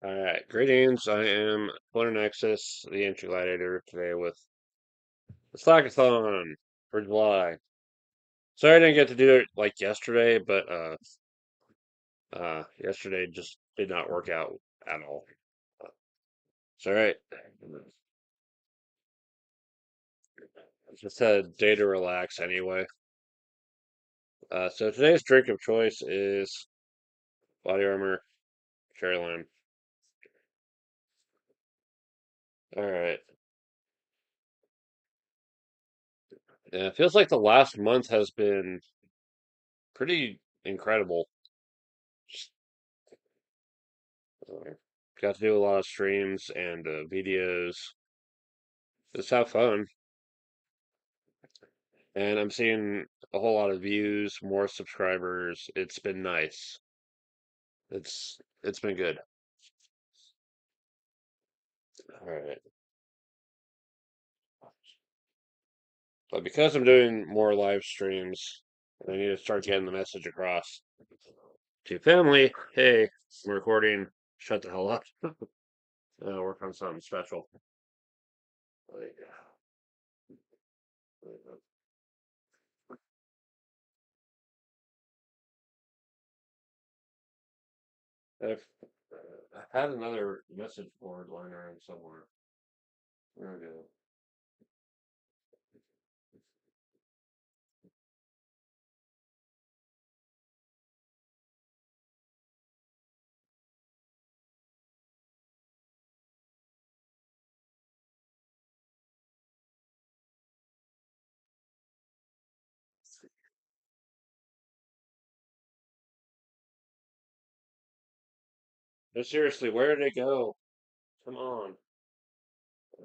Alright, greetings. I am Planet Nexus, the Ancient Gladiator, today with the Slackathon for July. Sorry I didn't get to do it like yesterday, but yesterday just did not work out at all. It's alright. Just had a day to relax anyway. So today's drink of choice is body armor, cherry lime. Alright. Yeah, it feels like the last month has been pretty incredible. Just, got to do a lot of streams and videos. Just have fun. And I'm seeing a whole lot of views, more subscribers. It's been nice. It's been good. All right. But because I'm doing more live streams, I need to start getting the message across to family. Hey, I'm recording. Shut the hell up. Work on something special. Like, I've, I've had another message board lying around somewhere. There we go. No, seriously, where did it go? Come on. Uh,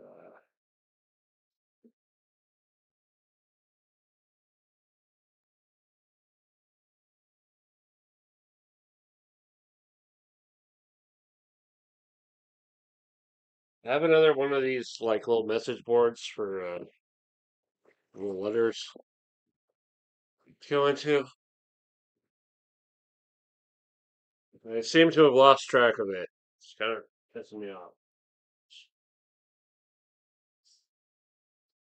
I have another one of these like little message boards for little letters to go into. I seem to have lost track of it. It's kind of pissing me off.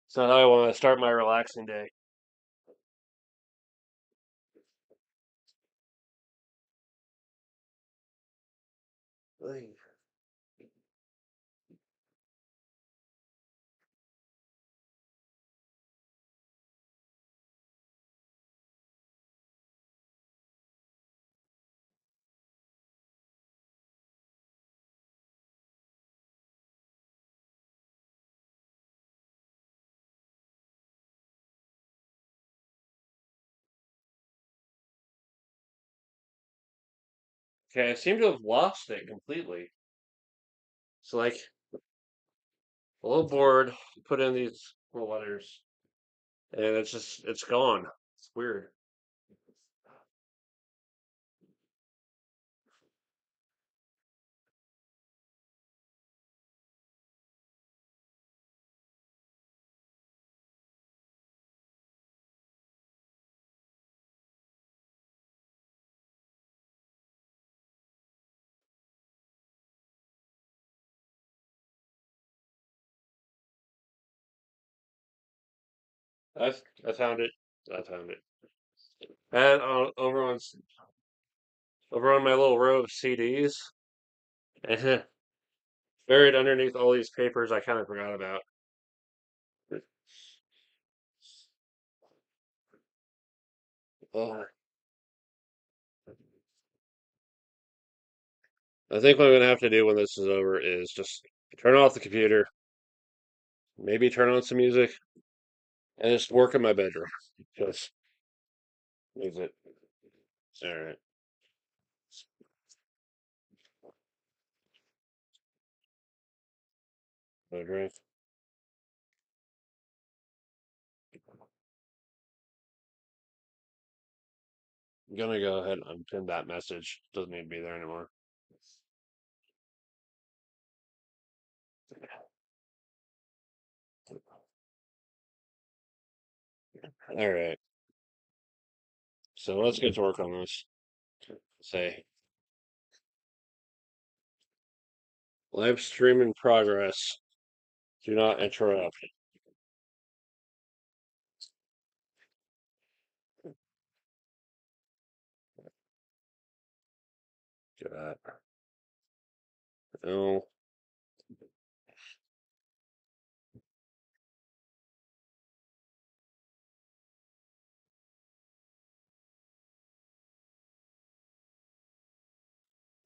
So now I want to start my relaxing day. Like, okay, I seem to have lost it completely. So like a little board, put in these little letters, and it's gone. It's weird. I I found it. I found it. And over on my little row of CDs, and buried underneath all these papers I kind of forgot about. Oh, I think what I'm gonna have to do when this is over is just turn off the computer, maybe turn on some music, and just work in my bedroom. Just is it. All right. No drink. I'm gonna go ahead and unpin that message. Doesn't need to be there anymore. All right. So let's get to work on this. Say Live stream in progress. Do not interrupt. God. No.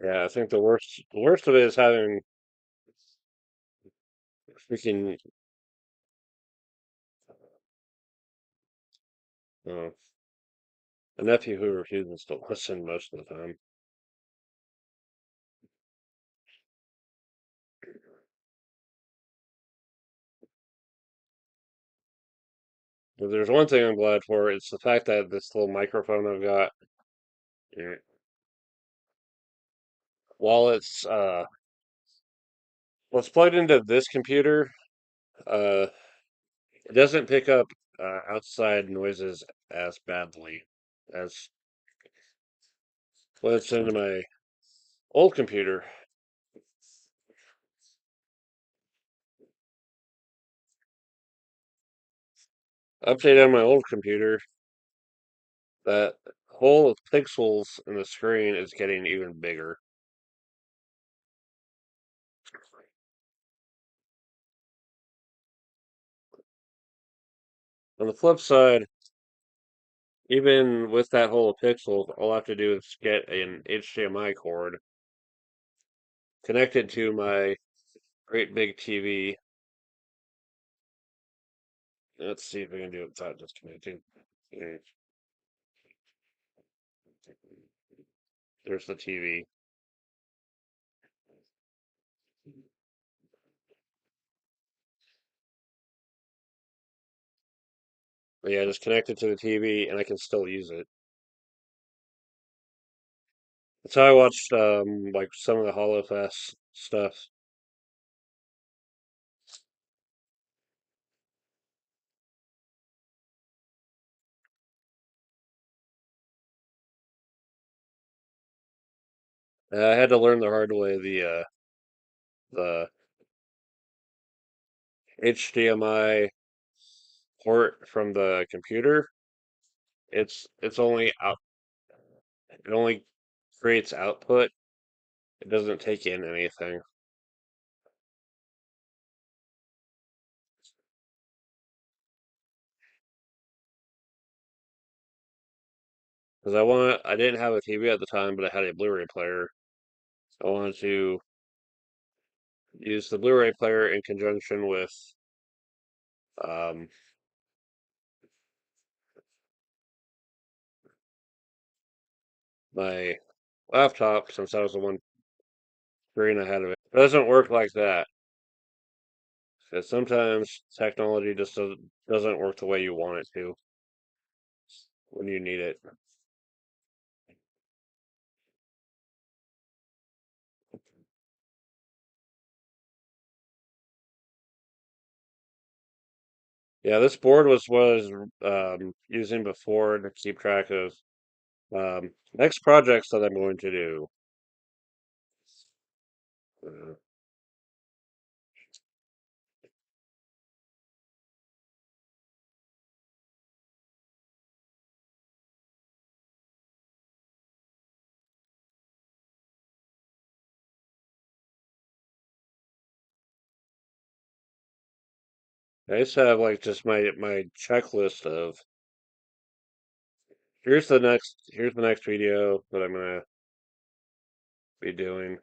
Yeah, I think the worst of it is having freaking uh, a nephew who refuses to listen most of the time. If there's one thing I'm glad for, it's the fact that this little microphone I've got, eh, while it's plugged into this computer, uh, it doesn't pick up outside noises as badly as what's into my old computer. Update on my old computer, that hole of pixels in the screen is getting even bigger. On the flip side, even with that hole of pixels, all I have to do is get an HDMI cord, connect it to my great big TV. Let's see if we can do it without disconnecting. Okay, there's the TV. But yeah, just connect it to the TV and I can still use it. That's how I watched like some of the HoloFest stuff. I had to learn the hard way the HDMI port from the computer. It's only out. It only creates output. It doesn't take in anything. Because I didn't have a TV at the time, but I had a Blu-ray player. I wanted to use the Blu-ray player in conjunction with um, my laptop since that was the one screen I had of it. It doesn't work like that. 'Cause sometimes technology just doesn't work the way you want it to when you need it. Yeah, this board was what I was using before to keep track of next projects that I'm going to do. Uh, I just have like just my checklist of here's the next video that I'm gonna be doing.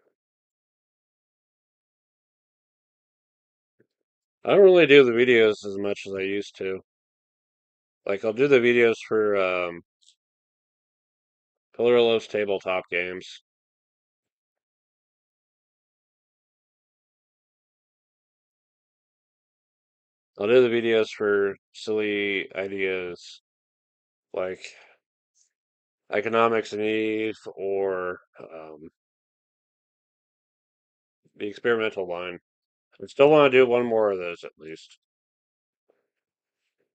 I don't really do the videos as much as I used to. Like I'll do the videos for Pillar of Loaf's tabletop games. I'll do the videos for silly ideas like economics and Eve or the experimental line. I still want to do one more of those at least.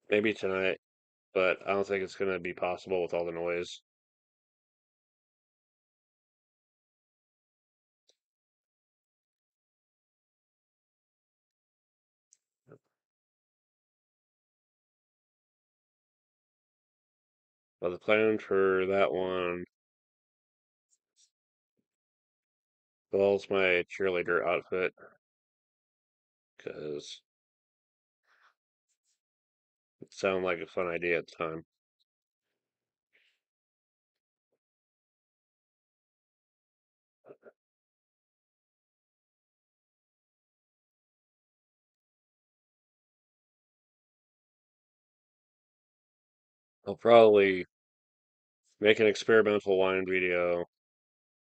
Maybe tonight, but I don't think it's going to be possible with all the noise. But the plan for that one involves my cheerleader outfit because it sounded like a fun idea at the time. I'll probably make an experimental line video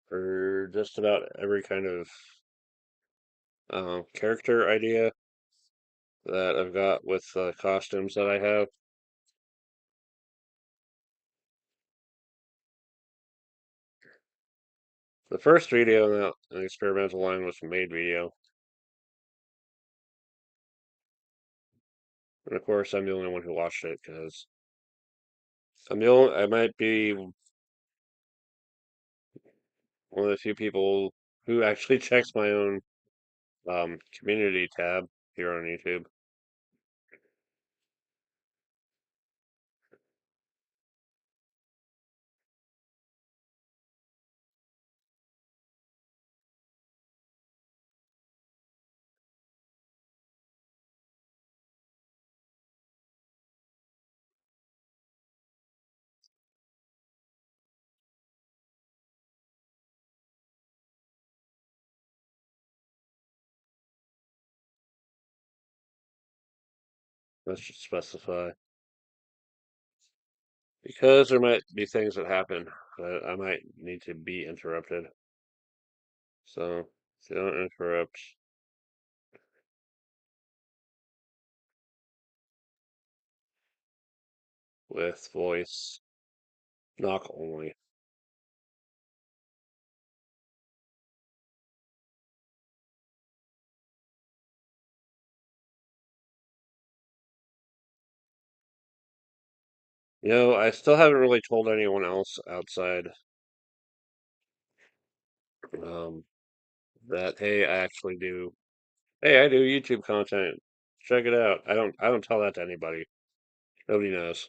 for just about every kind of character idea that I've got with the costumes that I have. The first video in that experimental line was a made video. And of course, I'm the only one who watched it because I might be one of the few people who actually checks my own community tab here on YouTube. Let's just specify. Because there might be things that happen that I might need to be interrupted. So, don't interrupt with voice, knock only. I still haven't really told anyone else outside um, that, hey, I do YouTube content. Check it out. I don't tell that to anybody. Nobody knows.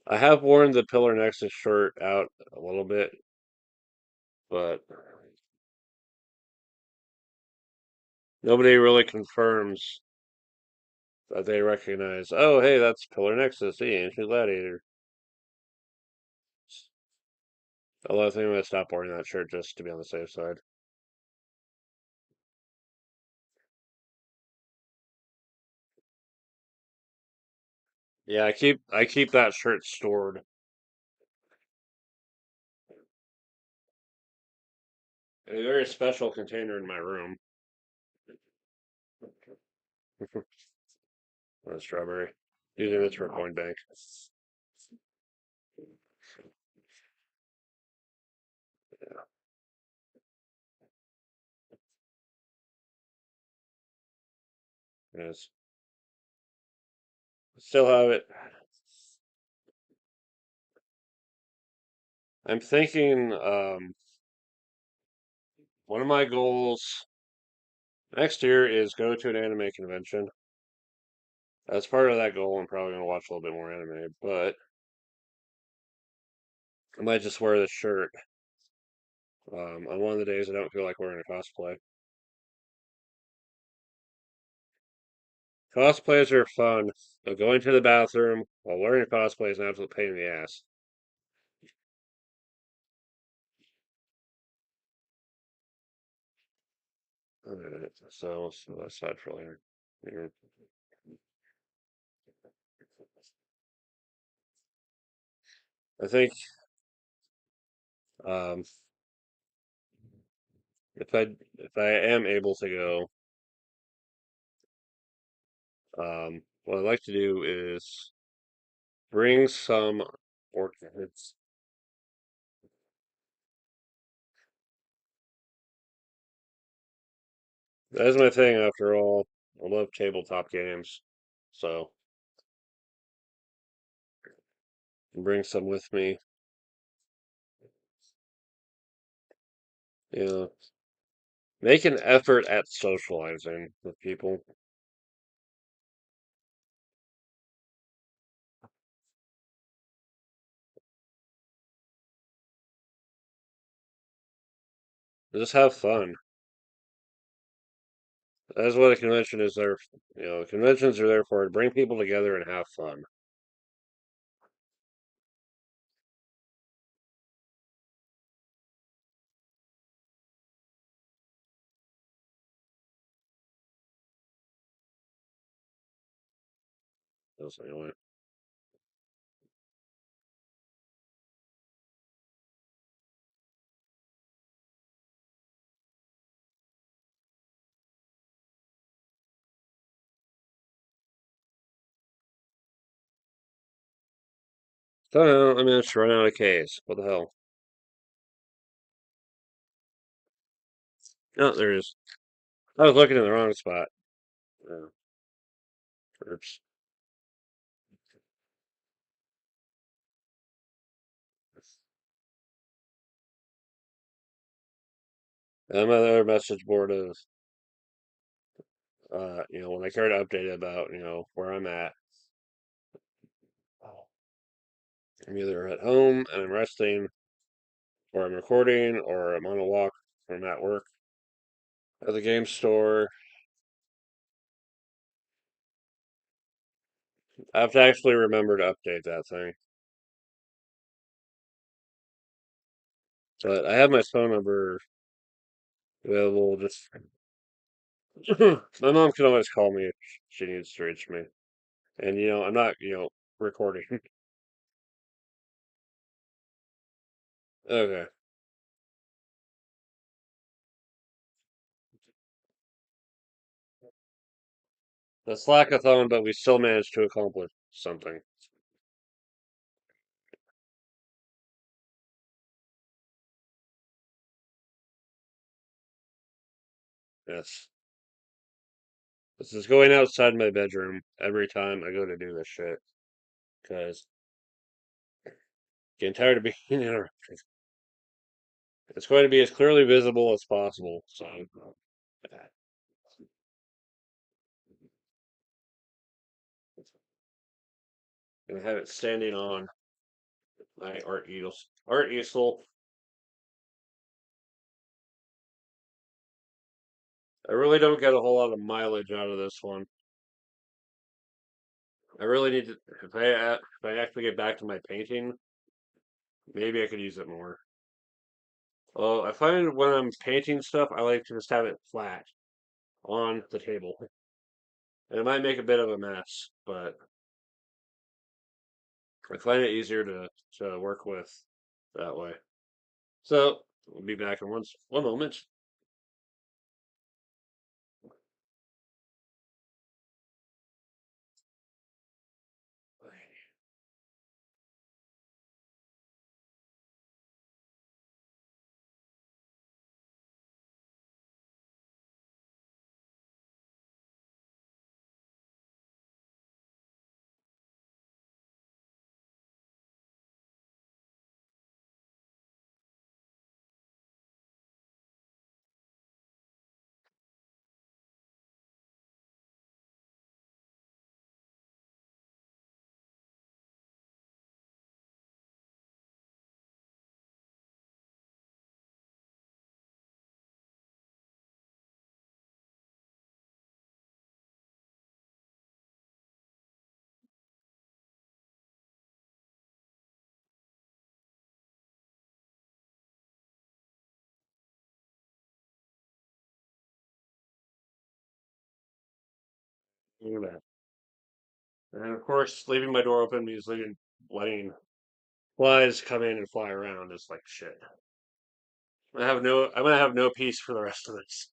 I have worn the Pillar Nexus shirt out a little bit, but nobody really confirms that they recognize, oh, hey, that's Pillar Nexus, the Ancient Gladiator. Although I think I'm gonna stop wearing that shirt just to be on the safe side. Yeah, I keep that shirt stored in a very special container in my room. A strawberry. Using this for a coin bank. Yes. Still have it. I'm thinking one of my goals next year is go to an anime convention. As part of that goal, I'm probably gonna watch a little bit more anime, but I might just wear this shirt on one of the days I don't feel like wearing a cosplay. Cosplays are fun, but going to the bathroom while wearing a cosplay is an absolute pain in the ass. Alright, so that's that for later. Here. I think um, if I am able to go, what I'd like to do is bring some orchids. That is my thing, after all. I love tabletop games, so bring some with me. You know, make an effort at socializing with people. Just have fun. That's what a convention is there. Conventions are there for to bring people together and have fun. That's anyway. So, I mean, it's run out of case. What the hell? Oh, there it is. I was looking in the wrong spot. Yeah, oops. And my other message board is, when I care to update about, where I'm at. I'm either at home and I'm resting, or I'm recording, or I'm on a walk, or I'm at work, at the game store. I have to actually remember to update that thing. But I have my phone number available. Just my mom can always call me if she needs to reach me. And I'm not, recording. Okay. The Slackathon, but we still managed to accomplish something. Yes. This is going outside my bedroom every time I go to do this shit. Because getting tired of being interrupted. It's going to be as clearly visible as possible. So I'm gonna have it standing on my art easel. I really don't get a whole lot of mileage out of this one. I really need to. If I actually get back to my painting, maybe I could use it more. Well, I find when I'm painting stuff, I like to just have it flat on the table. And it might make a bit of a mess, but I find it easier to work with that way. So we'll be back in one moment. Look at that. And of course, leaving my door open means letting flies come in and fly around is like shit. I'm gonna have no peace for the rest of this.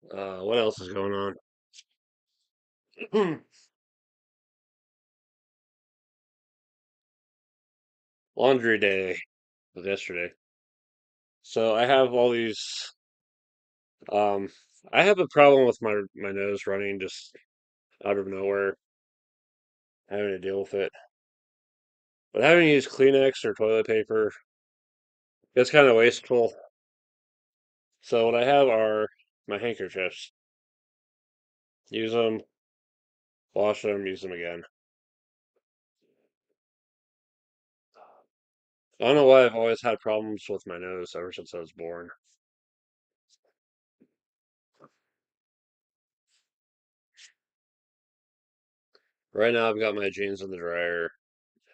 What else is going on? Laundry day was yesterday. So I have all these. Um, I have a problem with my nose running just out of nowhere, having to deal with it. But having to use Kleenex or toilet paper gets kind of wasteful. So what I have are my handkerchiefs. Use them, wash them, use them again. I don't know why I've always had problems with my nose ever since I was born. Right now, I've got my jeans in the dryer.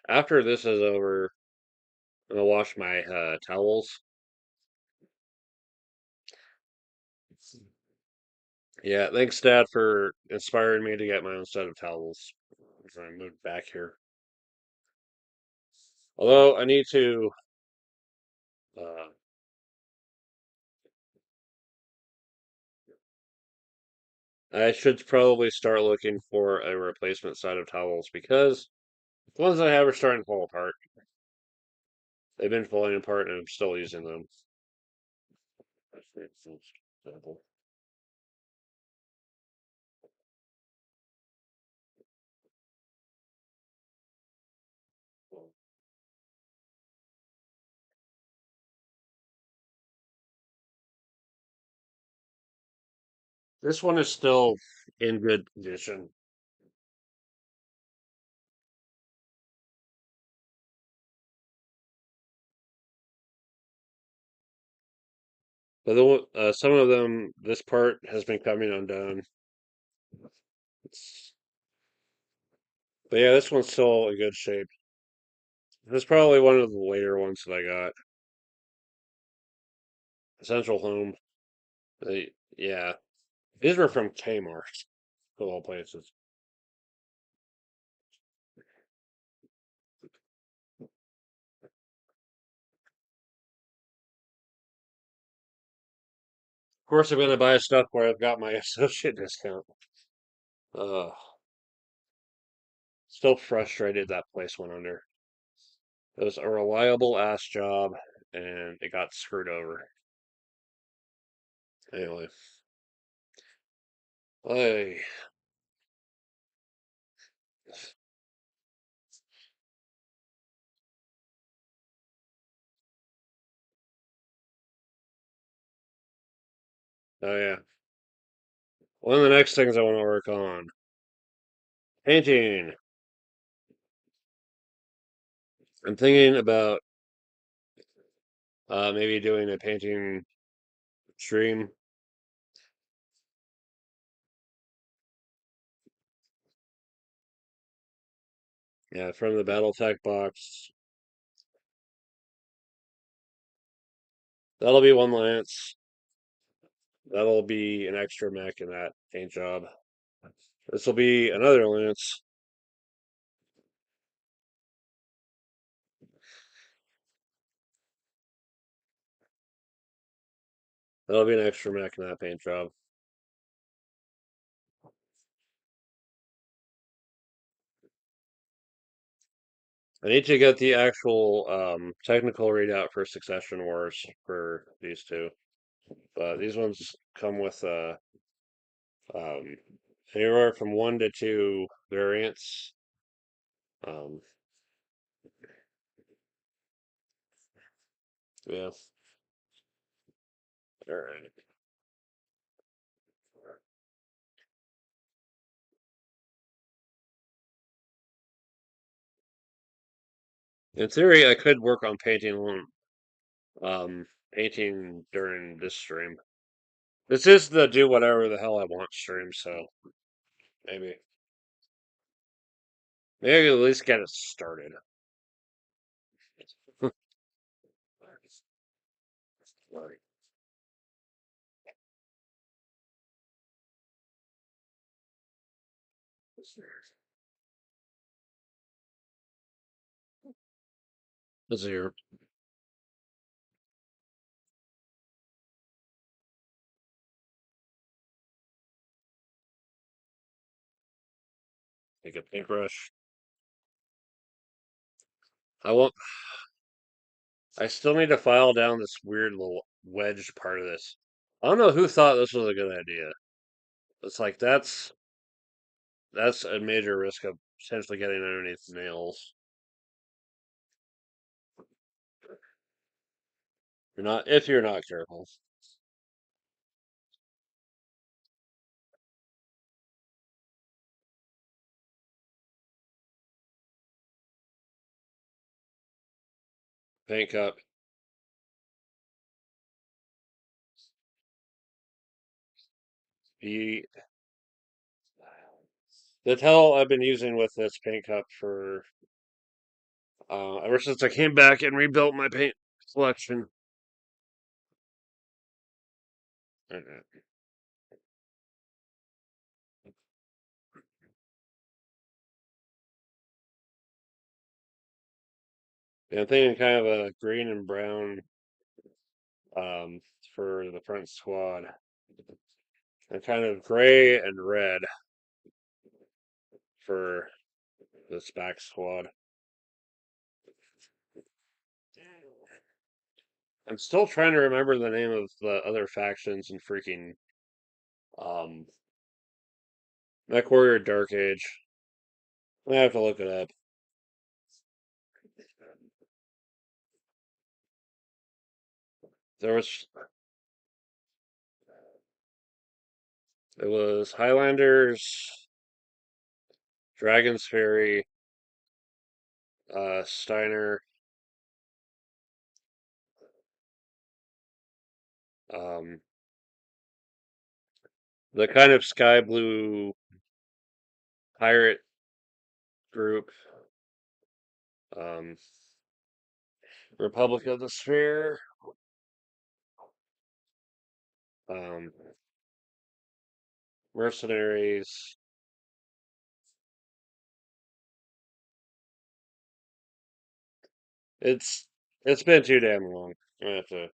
After this is over, I'm gonna wash my towels. Yeah, thanks, Dad, for inspiring me to get my own set of towels when I moved back here. Although I need to, uh, I should probably start looking for a replacement set of towels because the ones I have are starting to fall apart. They've been falling apart and I'm still using them. This one is still in good condition. But some of them, this part has been coming undone. It's, but yeah, this one's still in good shape. This is probably one of the later ones that I got. Essential Home. Yeah, these were from Kmart, of all places. Of course, I'm gonna buy stuff where I've got my associate discount. Uh, Still frustrated that place went under. It was a reliable ass job, and it got screwed over. Anyway, I oh yeah, one of the next things I want to work on painting. I'm thinking about maybe doing a painting stream. Yeah, from the BattleTech box. That'll be one lance. That'll be an extra mech in that paint job. This will be another lance. That'll be an extra mech in that paint job. I need to get the actual technical readout for Succession Wars for these two. But these ones come with um, anywhere from 1 to 2 variants. Um, yeah. All right. In theory, I could work on painting during this stream. This is the do whatever the hell I want stream, so maybe maybe I can at least get it started. Let's see here. Take a paintbrush. I won't. I still need to file down this weird little wedged part of this. I don't know who thought this was a good idea. It's like that's a major risk of potentially getting underneath nails. You're not if you're not careful. paint cup. The the towel I've been using with this paint cup for ever since I came back and rebuilt my paint collection. Yeah, I'm thinking kind of a green and brown um, for the front squad, and kind of gray and red for this back squad. I'm still trying to remember the name of the other factions in freaking um, Mech Warrior Dark Age. I have to look it up. There was it was Highlanders, Dragon's Ferry, Steiner, um, the kind of sky blue pirate group, um, Republic of the Sphere, um, mercenaries. It's it's been too damn long. I'm gonna have to.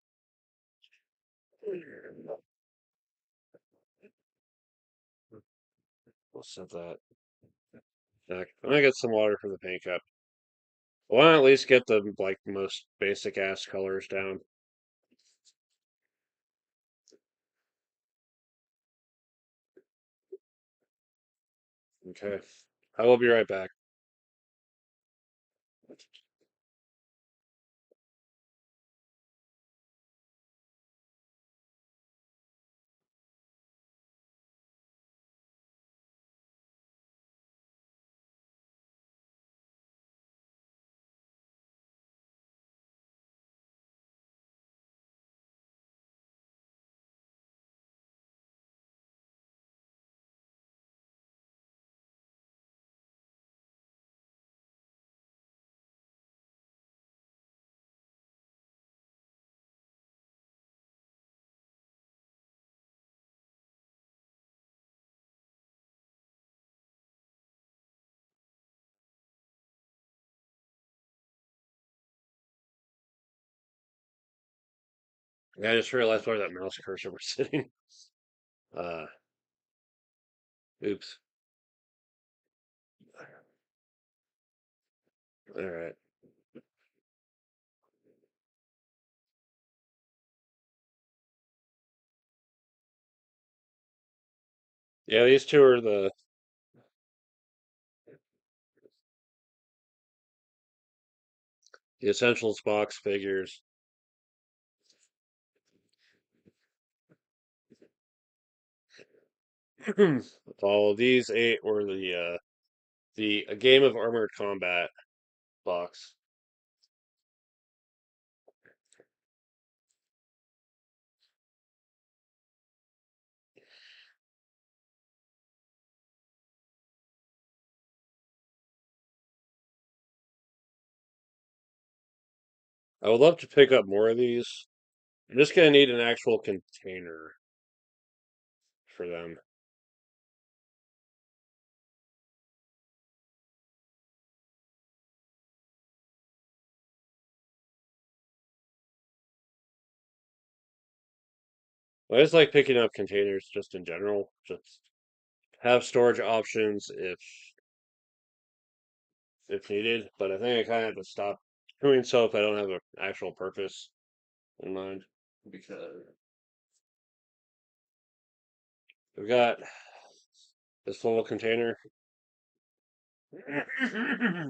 We'll set that back. I'm gonna get some water for the paint cup. I want to at least get the like most basic ass colors down. Okay, I will be right back. Yeah, I just realized where that mouse cursor was sitting. Uh, oops. All right. Yeah, these two are the essentials box figures. All of these eight were the a game of armored combat box. I would love to pick up more of these. I'm just gonna need an actual container for them. I just like picking up containers just in general. Just have storage options if needed. But I think I kind of have to stop doing so if I don't have an actual purpose in mind. Because we've got this little container. I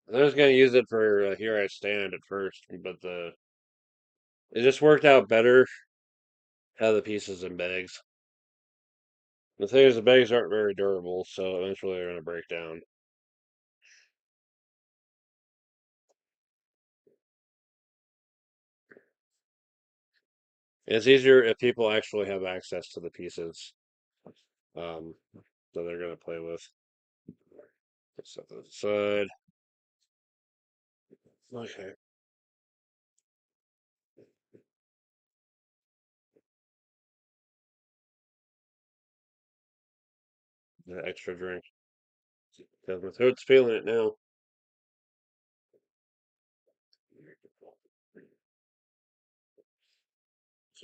was gonna use it for Here I Stand at first, but the it just worked out better have the pieces in bags. The thing is, the bags aren't very durable, so eventually they're gonna break down. It's easier if people actually have access to the pieces um, that they're going to play with. Set that aside. Okay. That extra drink. Because my throat's feeling it now.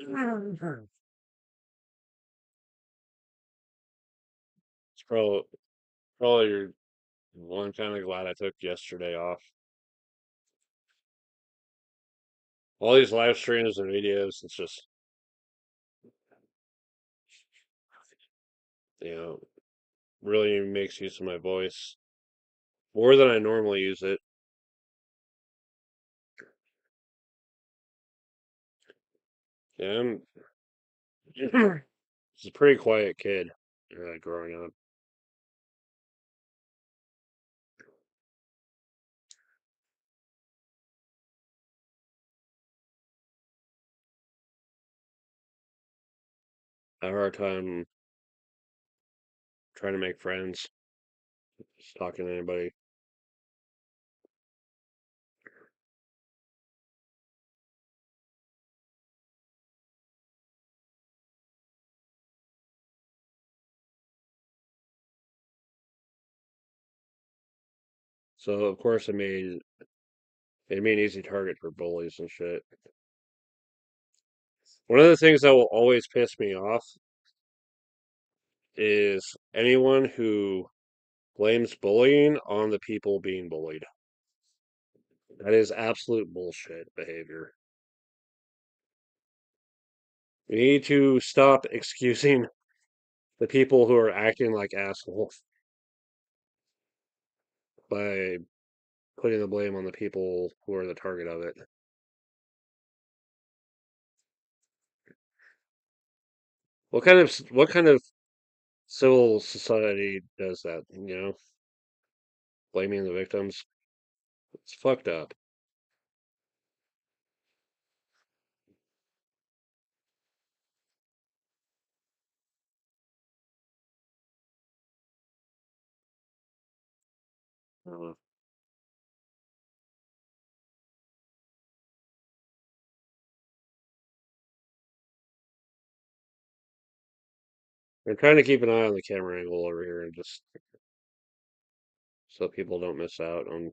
It's probably well, I'm kind of glad I took yesterday off. All these live streams and videos, it's just, you know, really makes use of my voice more than I normally use it. Yeah, I'm just a pretty quiet kid growing up. I have a hard time trying to make friends, just talking to anybody. So of course it made an easy target for bullies and shit. One of the things that will always piss me off is anyone who blames bullying on the people being bullied. That is absolute bullshit behavior. We need to stop excusing the people who are acting like assholes by putting the blame on the people who are the target of it. What kind of civil society does that, blaming the victims? It's fucked up. Uh, I'm trying to keep an eye on the camera angle over here and just so people don't miss out on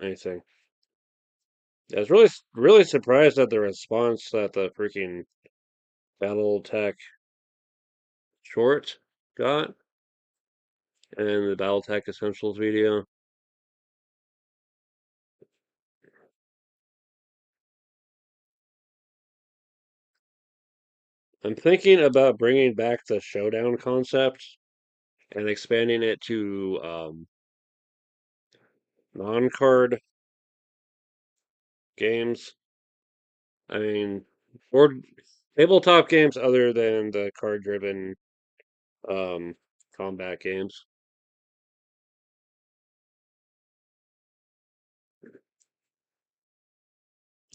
anything. I was really surprised at the response that the freaking Battle Tech short got and the Battle Tech Essentials video. I'm thinking about bringing back the showdown concept and expanding it to non-card games. I mean, board tabletop games other than the card-driven um, combat games.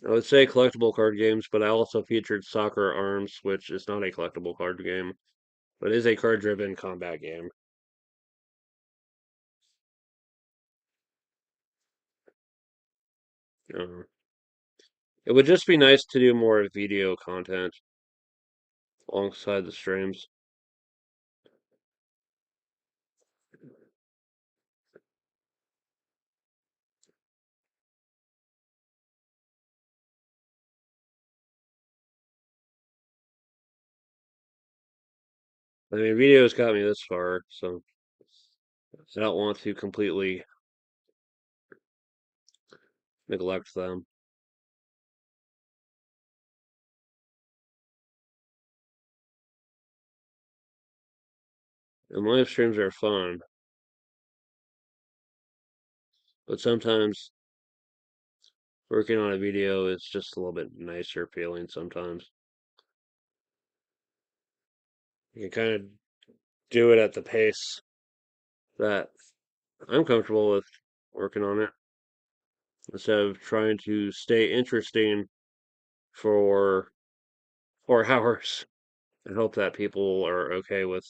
I would say collectible card games, but I also featured Soccer Arms, which is not a collectible card game, but is a card-driven combat game. Uh, it would just be nice to do more video content alongside the streams. I mean, videos got me this far, so I don't want to completely neglect them. And live streams are fun, but sometimes working on a video is just a little bit nicer feeling sometimes. You can kind of do it at the pace that I'm comfortable with working on it. instead of trying to stay interesting for 4 hours and hope that people are okay with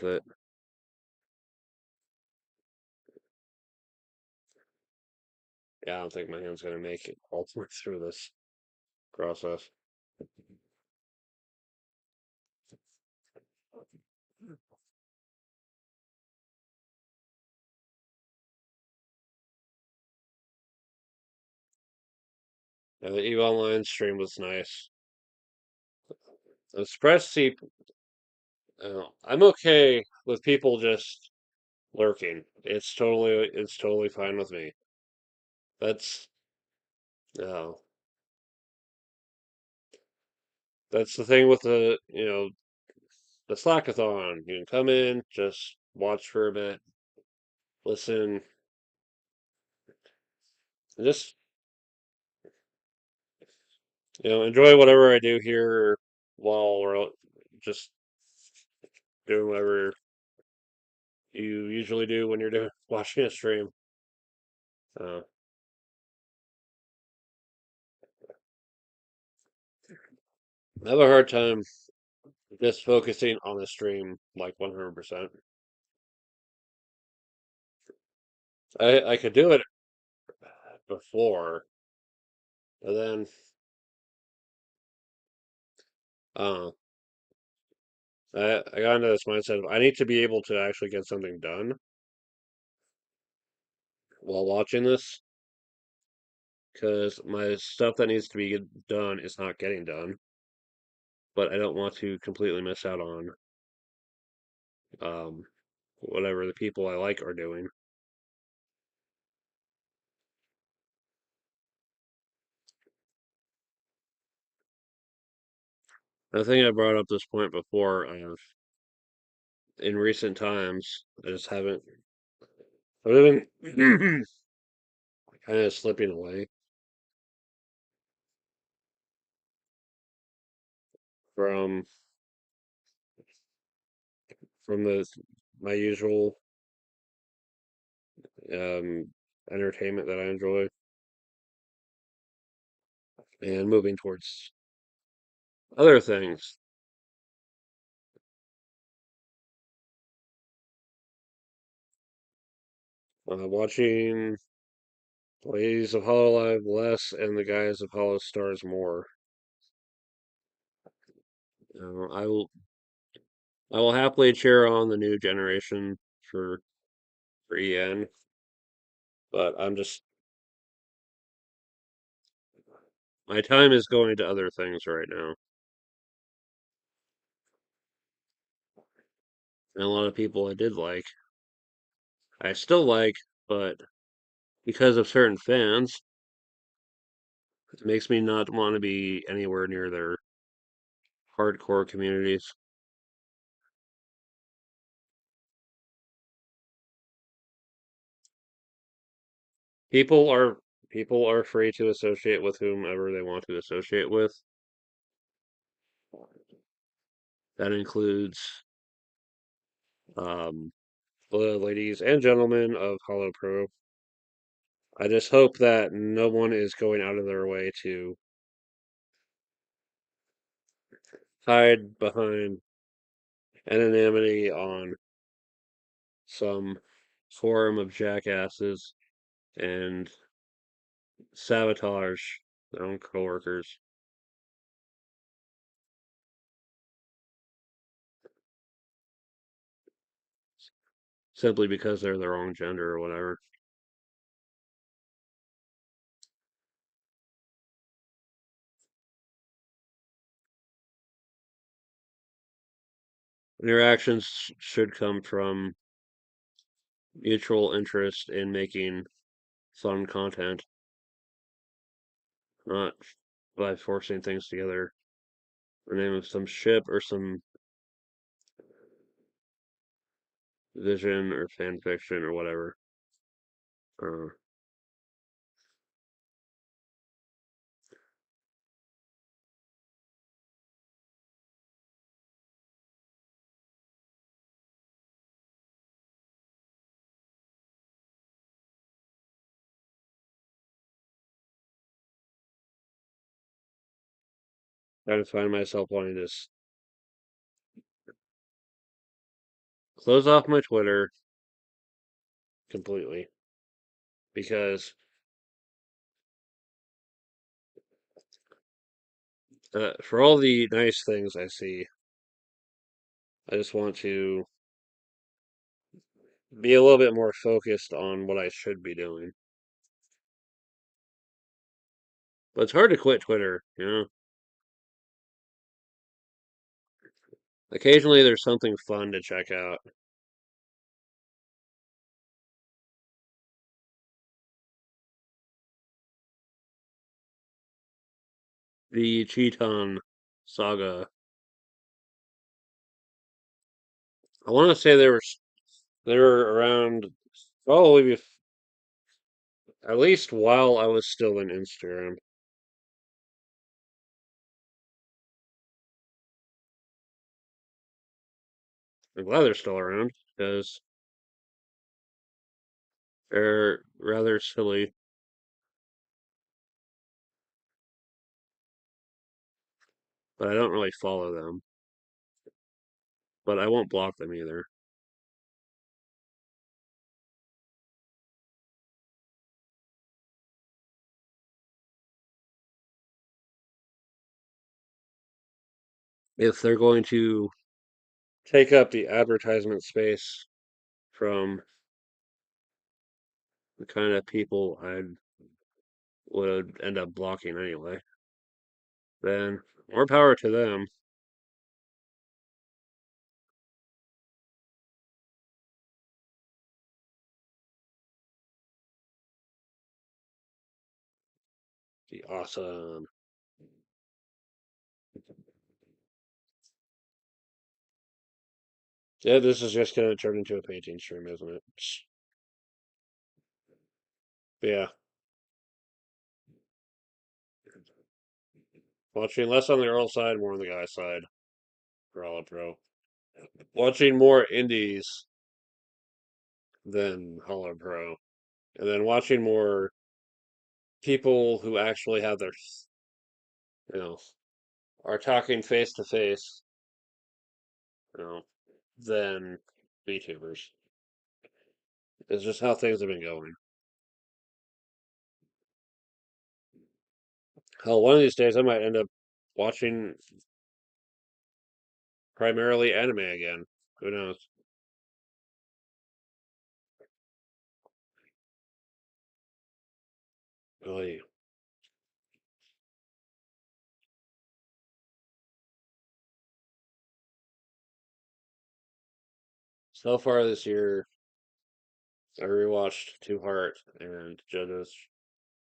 it. Yeah, I don't think my hand's gonna make it all the way through this process. Yeah, the EVE Online stream was nice. I was surprised to see. I'm okay with people just lurking. It's totally fine with me. That's no, that's the thing with the Slackathon. You can come in, just watch for a bit, listen, and just enjoy whatever I do here while we're just doing whatever you usually do when you're doing watching a stream. Uh, I have a hard time just focusing on the stream like 100%. I could do it before, but then uh, I got into this mindset of I need to be able to actually get something done while watching this because my stuff that needs to be done is not getting done, but I don't want to completely miss out on um, whatever the people I like are doing. I think I brought up this point before. In recent times, I just haven't. I've been kind of slipping away from the my usual um, entertainment that I enjoy, and moving towards other things. Watching Ladies of Hololive less and the Guys of Hollow Stars more. I will happily cheer on the new generation for EN, but my time is going to other things right now. And a lot of people I did like, I still like, but because of certain fans, it makes me not want to be anywhere near their hardcore communities. People are people are free to associate with whomever they want to associate with. That includes um, the ladies and gentlemen of Hollow Pro. I just hope that no one is going out of their way to hide behind anonymity on some forum of jackasses and sabotage their own coworkers simply because they're the wrong gender or whatever. Your actions should come from mutual interest in making fun content, not by forcing things together in the name of some ship or some vision or fan fiction or whatever. Uh, I find myself wanting to close off my Twitter completely because for all the nice things I see, I just want to be a little bit more focused on what I should be doing. But it's hard to quit Twitter, you know? Occasionally there's something fun to check out. The Cheaton saga. I want to say they were around probably at least while I was still in Instagram. I'm glad they're still around because they're rather silly, but I don't really follow them. But I won't block them either. If they're going to take up the advertisement space from the kind of people I would end up blocking anyway, then more power to them. Be awesome. Yeah, this is just going to turn into a painting stream, isn't it? But yeah, watching less on the girl side, more on the guy side for all pro. Watching more indies than Hollow Pro, and then watching more people who actually have their, you know, are talking face to face, you know, than VTubers. It's just how things have been going. Hell, one of these days I might end up watching primarily anime again. Who knows? Really, so far this year, I rewatched Two Heart and JoJo's,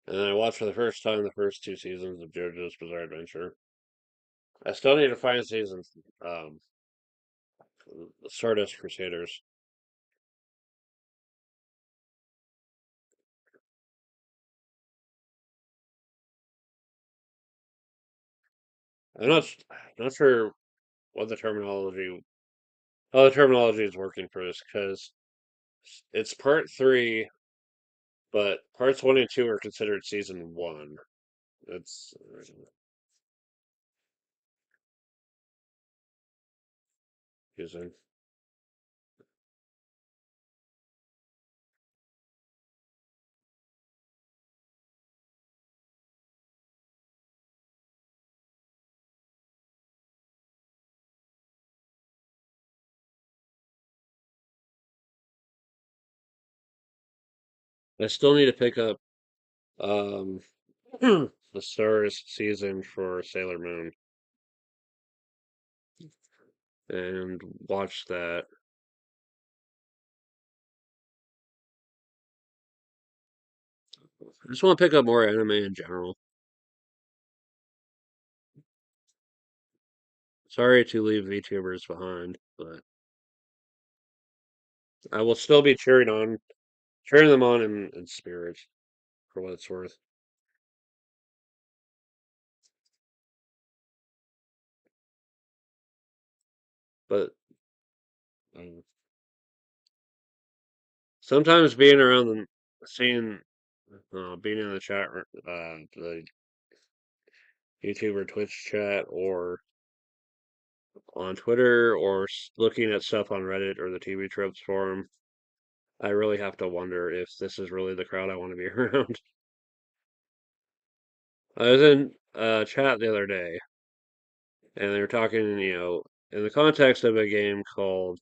and then I watched for the first time the first two seasons of JoJo's Bizarre Adventure. I still need to find season um, Stardust Crusaders. I'm not sure what the terminology how the terminology is working for this because it's part three, but parts one and two are considered season one. It's confusing. I still need to pick up um the Stars season for Sailor Moon and watch that. I just want to pick up more anime in general. Sorry to leave VTubers behind, but I will still be cheering them on in spirit for what it's worth. But um, sometimes being around them, seeing, being in the chat, the YouTube or Twitch chat or on Twitter or looking at stuff on Reddit or the TV Tropes forum, I really have to wonder if this is really the crowd I want to be around. I was in a chat the other day, and they were talking, in the context of a game called,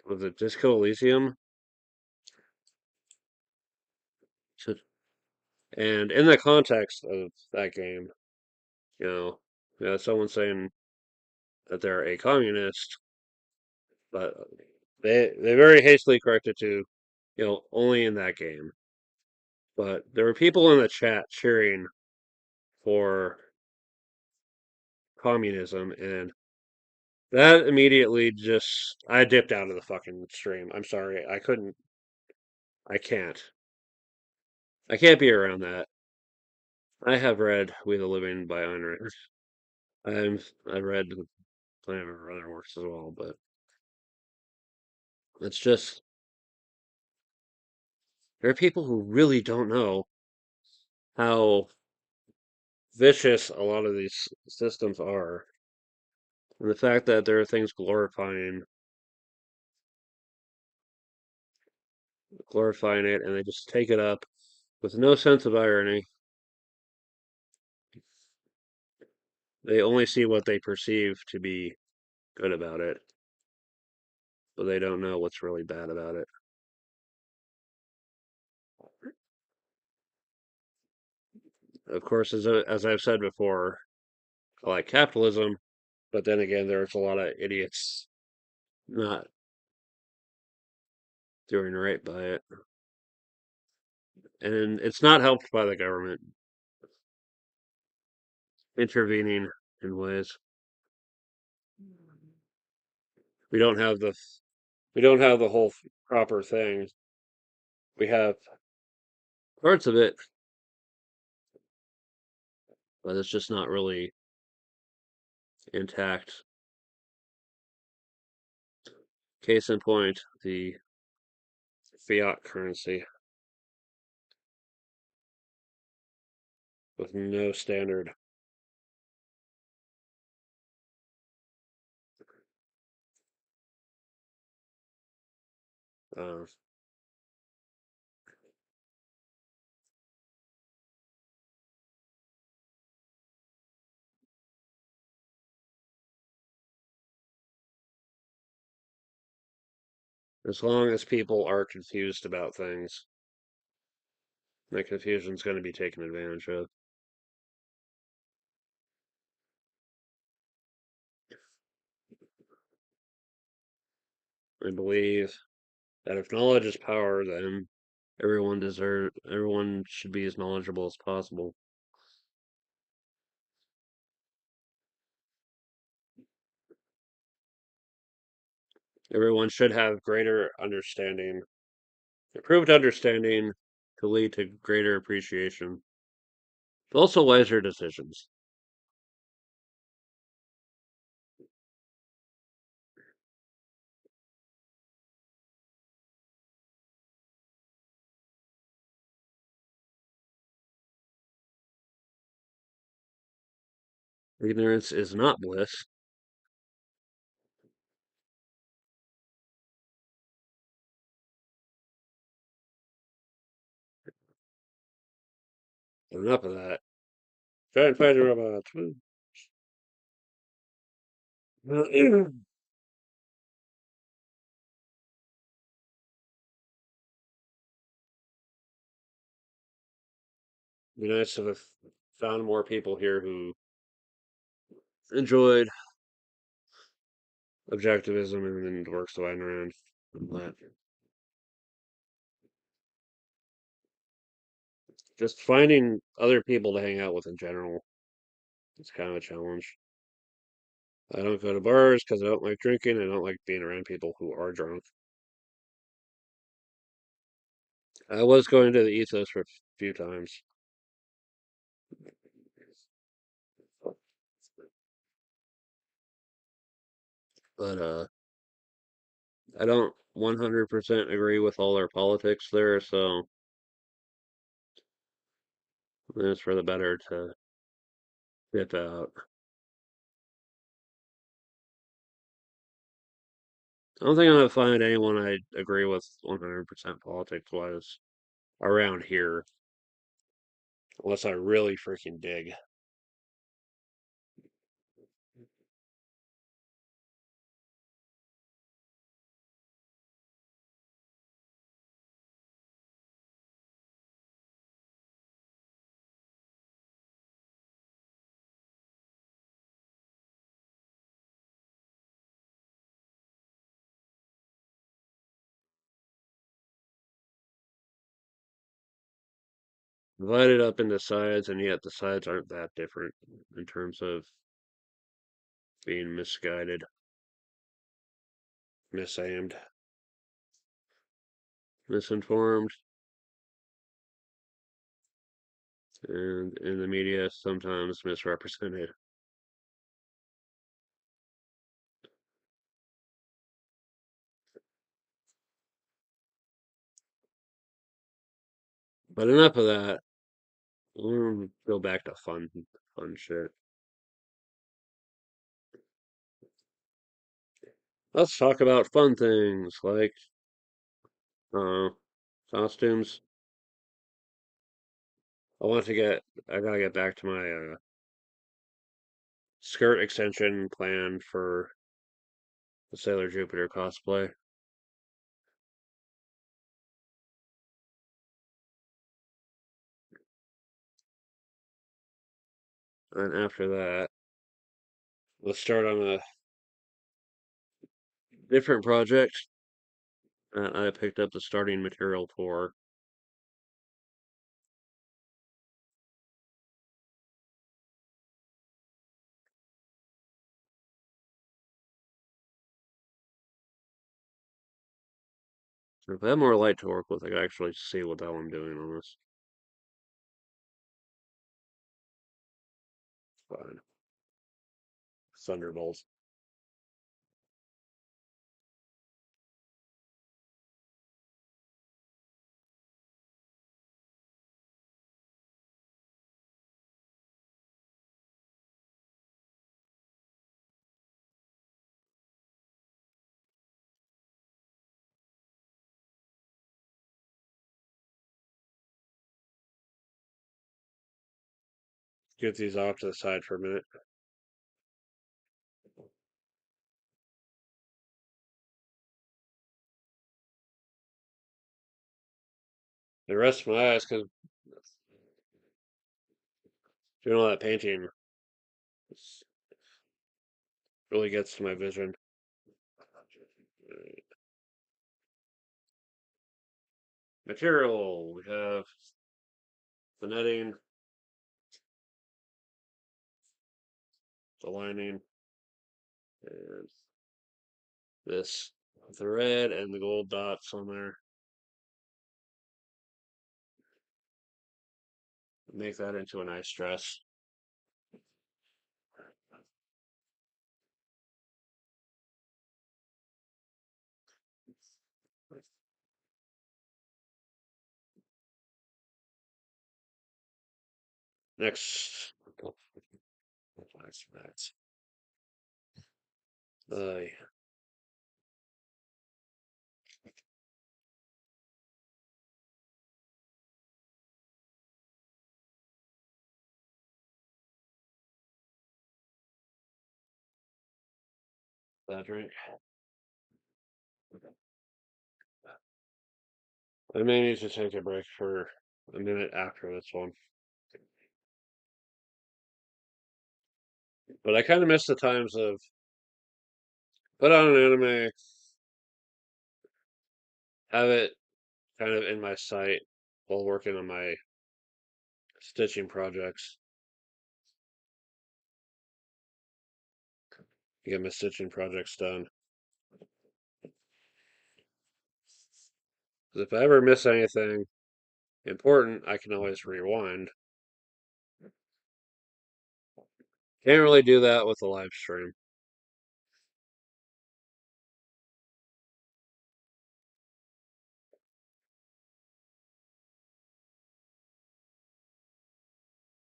was it Disco Elysium? So, and in the context of that game, you know, someone saying that they're a communist, but they very hastily corrected to, only in that game. But there were people in the chat cheering for communism, and that immediately just I dipped out of the fucking stream. I'm sorry, I can't, I can't be around that. I have read We the Living by Ayn Rand. I read plenty of her other works as well, but it's just there are people who really don't know how vicious a lot of these systems are, and the fact that there are things glorifying it, and they just take it up with no sense of irony. They only see what they perceive to be good about it, but they don't know what's really bad about it. Of course, as I've said before, I like capitalism, but then again, there's a lot of idiots not doing right by it. And it's not helped by the government intervening in ways. We don't have the we don't have the whole proper thing. We have parts of it, but it's just not really intact. Case in point, the fiat currency with no standard. Uh, as long as people are confused about things, that confusion is going to be taken advantage of. I believe that if knowledge is power, then everyone should be as knowledgeable as possible. Everyone should have greater understanding, improved understanding to lead to greater appreciation, but also wiser decisions. Ignorance is not bliss. Enough of that. Try and find a robot. Be nice if I found more people here who enjoyed objectivism and the works of Ayn Rand. But just finding other people to hang out with in general is kind of a challenge. I don't go to bars because I don't like drinking. I don't like being around people who are drunk. I was going to the Ethos for a few times, but I don't 100% agree with all their politics there, so it's for the better to Get out. I don't think I'm gonna find anyone I agree with 100% politics wise around here, unless I really freaking dig. Divided up into sides, and yet the sides aren't that different in terms of being misguided, misaimed, misinformed, and in the media sometimes misrepresented. But enough of that. We'll go back to fun shit. Let's talk about fun things like uh, costumes. I gotta get back to my skirt extension plan for the Sailor Jupiter cosplay. And after that, let's start on a different project that I picked up the starting material for. So if I have more light to work with, I can actually see what the hell I'm doing on this. Fine. Thunderbolts. Get these off to the side for a minute. The rest of my eyes, because doing all that painting really gets to my vision. Material. We have the netting, the lining, and this the red and the gold dots on there. Make that into a nice dress. Next, uh, that drink. I may need to take a break for a minute after this one. But I kind of miss the times of put on an anime, have it kind of in my sight while working on my stitching projects. Get my stitching projects done. 'Cause if I ever miss anything important, I can always rewind. Can't really do that with a live stream.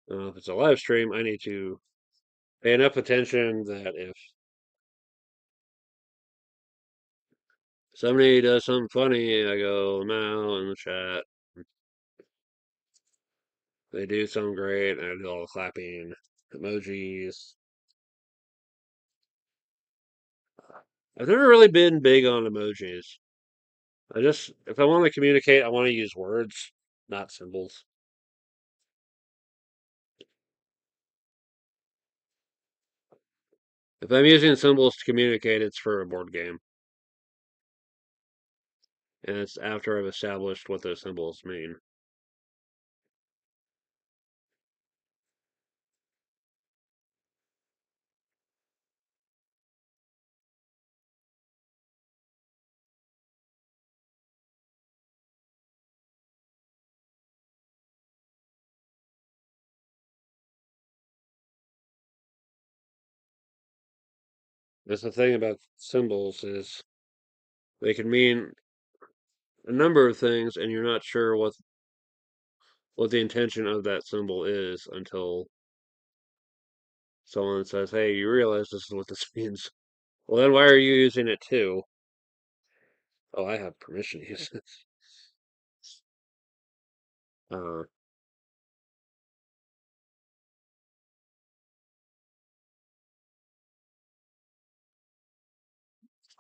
If it's a live stream, I need to pay enough attention that if somebody does something funny, I go now in the chat. They do something great, and I do all the clapping emojis. I've never really been big on emojis. If I want to communicate, I want to use words, not symbols. If I'm using symbols to communicate, it's for a board game. And it's after I've established what those symbols mean. That's the thing about symbols is they can mean a number of things, and you're not sure what the intention of that symbol is until someone says, "Hey, you realize this is what this means." Well, then why are you using it too? Oh, I have permission to use it. Uh,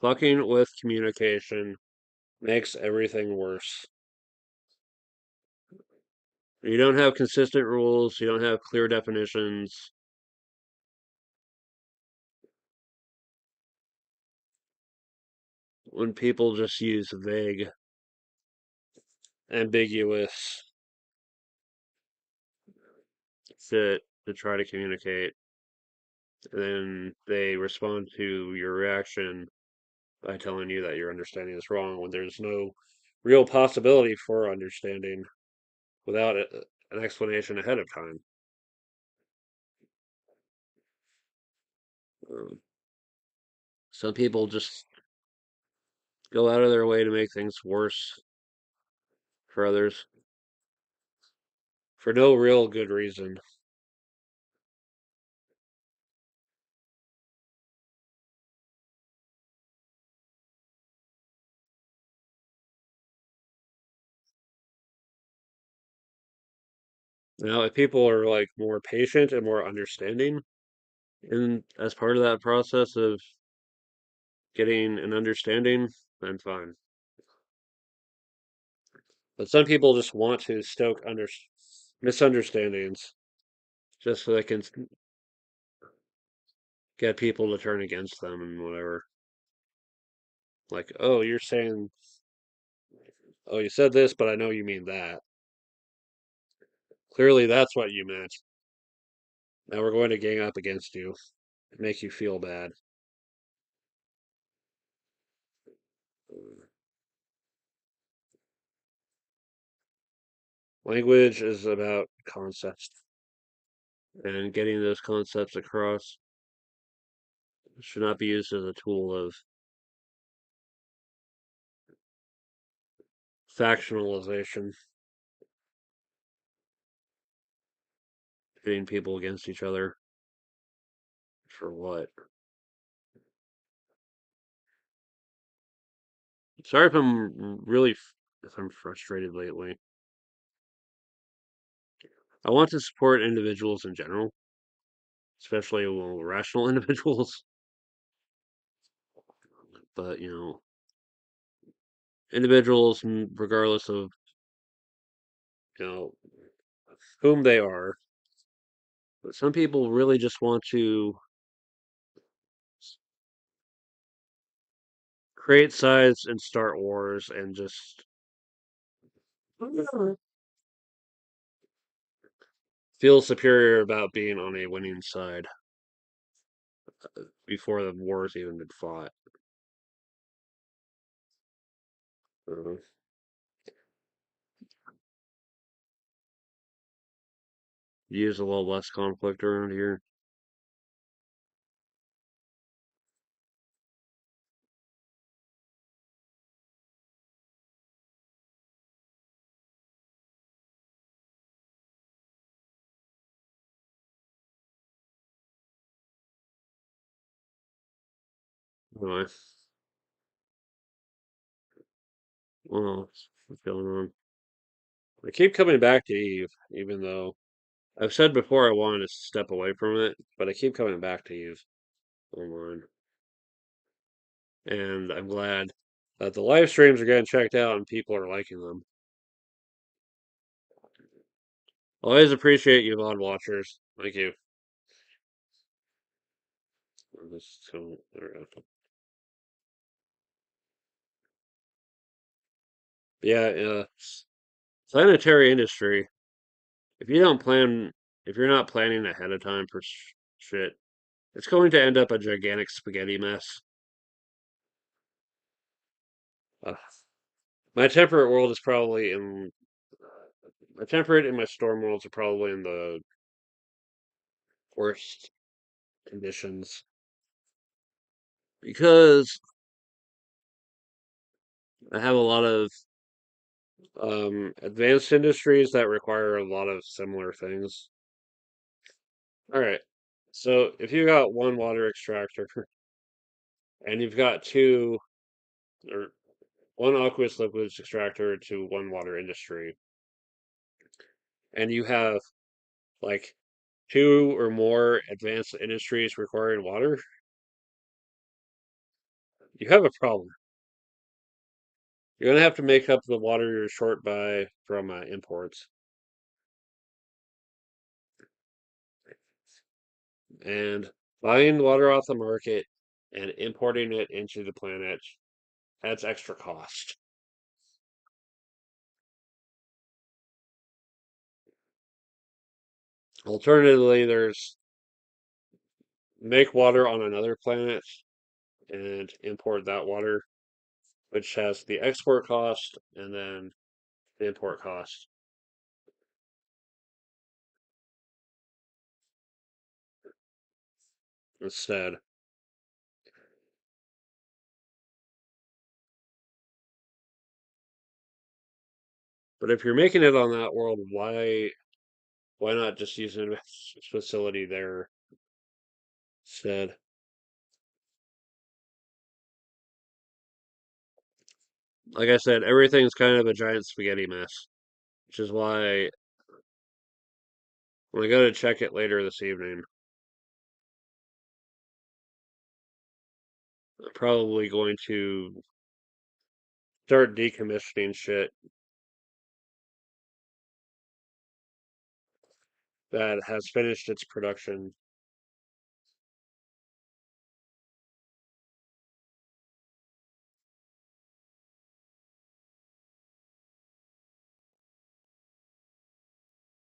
Fucking with communication makes everything worse. You don't have consistent rules, you don't have clear definitions. When people just use vague, ambiguous shit to try to communicate, and then they respond to your reaction by telling you that your understanding is wrong when there's no real possibility for understanding without an explanation ahead of time. Um, some people just go out of their way to make things worse for others for no real good reason. Now, if people are like more patient and more understanding, and as part of that process of getting an understanding, then fine. But some people just want to stoke misunderstandings just so they can get people to turn against them and whatever. Like, oh, you're saying, oh, you said this, but I know you mean that. Clearly, that's what you meant. Now we're going to gang up against you and make you feel bad. Language is about concepts, and getting those concepts across should not be used as a tool of factionalization, pitting people against each other for what? Sorry if I'm frustrated lately. I want to support individuals in general, especially rational individuals. But individuals, regardless of you know whom they are. But some people really just want to create sides and start wars and just feel superior about being on a winning side before the war's even been fought. Uh, Use a little less conflict around here. Anyway, well, what's going on? I keep coming back to Eve, even though I've said before I wanted to step away from it, but I keep coming back to Eve online. And I'm glad that the live streams are getting checked out and people are liking them. Always appreciate you, VOD watchers. Thank you. So, there we go. Yeah, planetary industry. If you don't plan, if you're not planning ahead of time for shit, it's going to end up a gigantic spaghetti mess. Uh, my temperate world is probably in my temperate and my storm worlds are probably in the worst conditions because I have a lot of advanced industries that require a lot of similar things. All right, so if you got one water extractor and you've got two or one aqueous liquids extractor to one water industry, and you have like two or more advanced industries requiring water, you have a problem. You're gonna have to make up the water you're short by from imports, and buying water off the market and importing it into the planet adds extra cost. Alternatively, there's make water on another planet and import that water, which has the export cost and then the import cost instead. But if you're making it on that world, why not just use a facility there instead? Like I said, everything's kind of a giant spaghetti mess, which is why when I go to check it later this evening, I'm probably going to start decommissioning shit that has finished its production.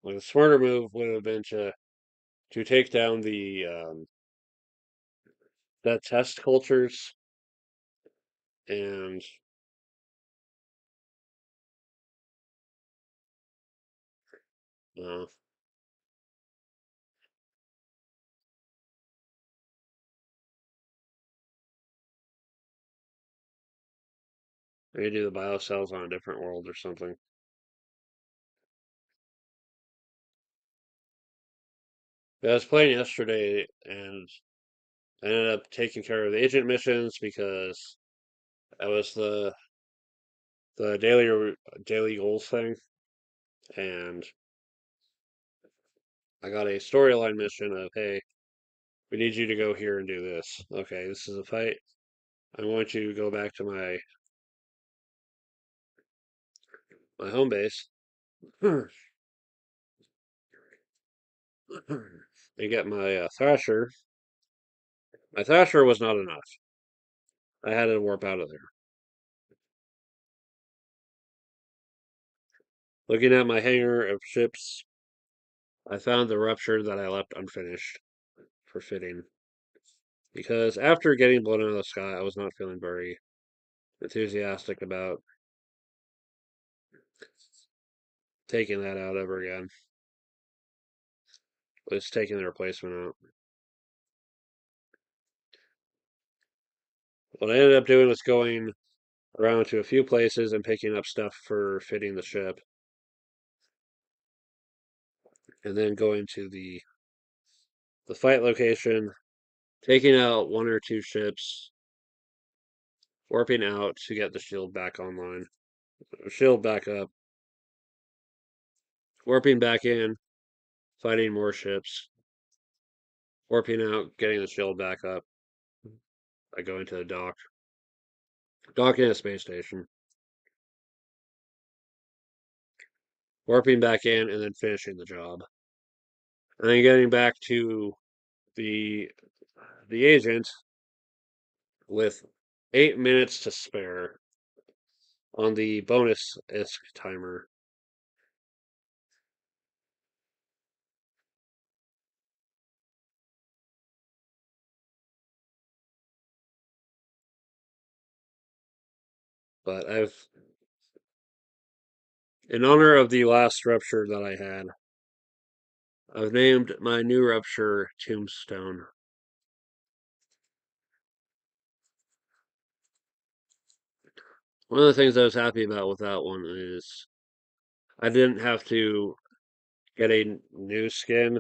Like a smarter move would have been to take down the that test cultures and uh, maybe do the biocells on a different world or something. I was playing yesterday and I ended up taking care of the agent missions because that was the daily goals thing, and I got a storyline mission of hey, we need you to go here and do this. Okay, this is a fight. I want you to go back to my home base and get my Thrasher. My Thrasher was not enough. I had to warp out of there. Looking at my hangar of ships, I found the rupture that I left unfinished for fitting. Because after getting blown out of the sky, I was not feeling very enthusiastic about taking that out ever again. Was taking the replacement out. What I ended up doing was going around to a few places and picking up stuff for fitting the ship, and then going to the fight location, taking out one or two ships, warping out to get the shield back online, shield back up, warping back in, fighting more ships, warping out, getting the shield back up, by going to the docking at a space station, warping back in, and then finishing the job. And then getting back to the the agent with 8 minutes to spare on the bonus ISK timer. But in honor of the last rupture that I had, I've named my new rupture Tombstone. One of the things I was happy about with that one is I didn't have to get a new skin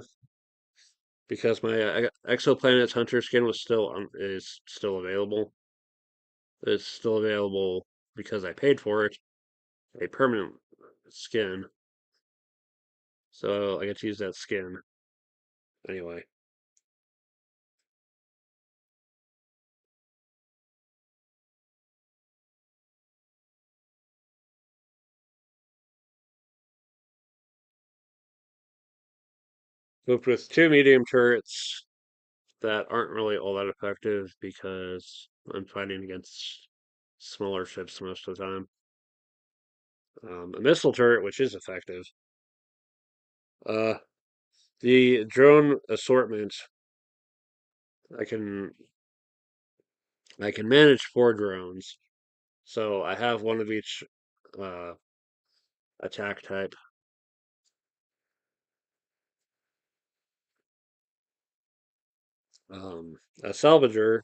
because my Exoplanets Hunter skin is still available. It's still available because I paid for it, a permanent skin, so I get to use that skin anyway. Equipped with two medium turrets that aren't really all that effective because I'm fighting against smaller ships most of the time. A missile turret, which is effective. Uh, the drone assortment, I can I can manage 4 drones, so I have one of each uh, attack type. A salvager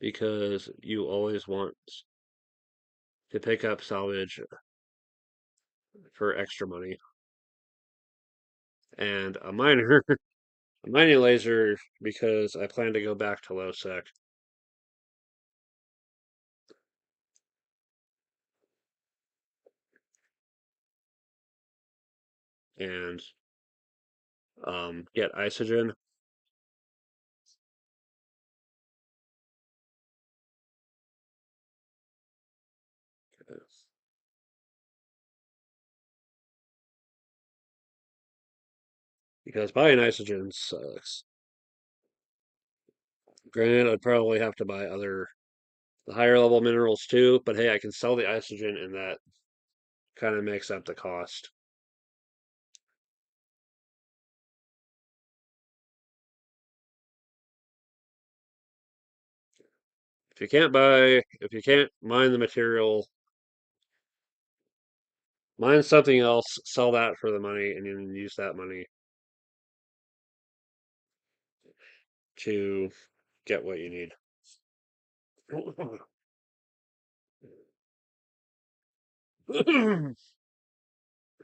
because you always want to pick up salvage for extra money, and a miner, a mining laser because I plan to go back to low sec. And get isogen. Because buying isogen sucks. Granted, I'd probably have to buy the higher level minerals too, but hey, I can sell the isogen and that kind of makes up the cost. If you can't mine the material, mine something else, sell that for the money, and then use that money to get what you need.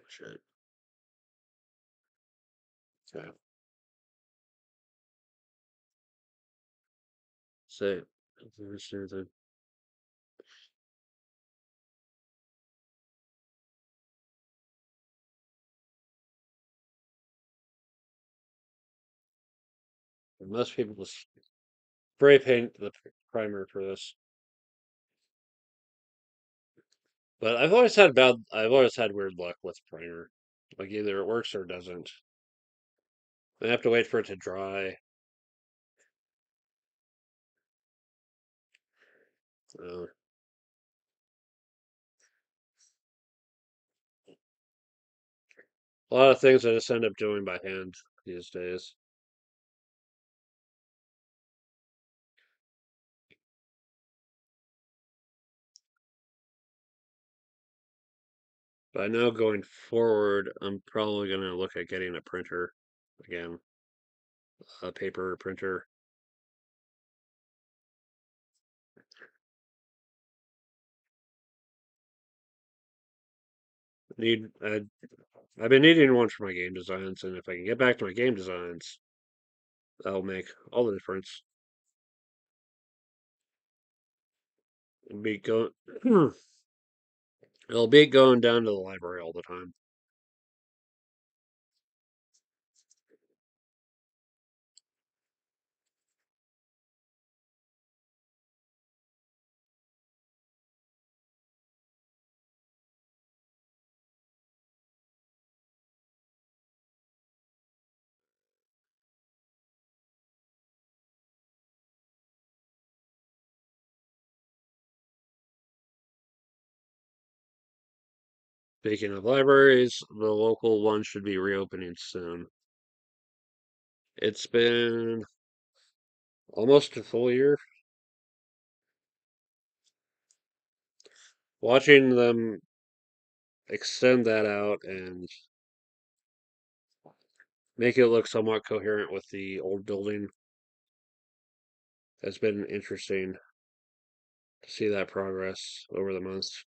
Shit. Okay. Say, most people spray paint the primer for this. But I've always had weird luck with primer. Like either it works or it doesn't. I have to wait for it to dry. Uh, a lot of things I just end up doing by hand these days. But I know going forward, I'm probably going to look at getting a printer again, a paper printer. Need I've been needing one for my game designs, and if I can get back to my game designs, that'll make all the difference. It'll be go it'll be going down to the library all the time. Speaking of libraries, the local one should be reopening soon. It's been almost a full year. Watching them extend that out and make it look somewhat coherent with the old building has been interesting to see that progress over the months.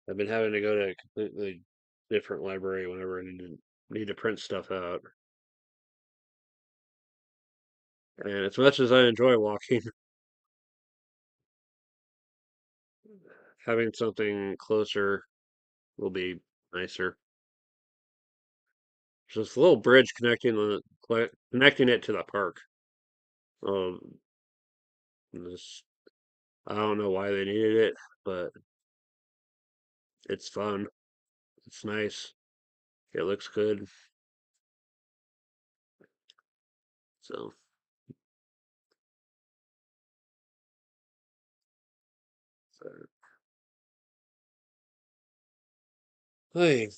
I've been having to go to a completely different library whenever I need to print stuff out. And as much as I enjoy walking, having something closer will be nicer. Just a little bridge connecting it to the park. Um, this, I don't know why they needed it, but it's fun. It's nice. It looks good. So, so hey,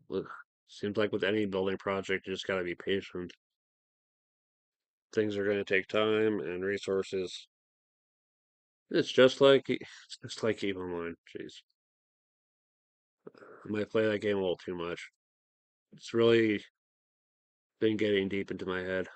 look, seems like with any building project, you just gotta be patient. Things are gonna take time and resources. It's just like Eve Online. Jeez, I might play that game a little too much. It's really been getting deep into my head.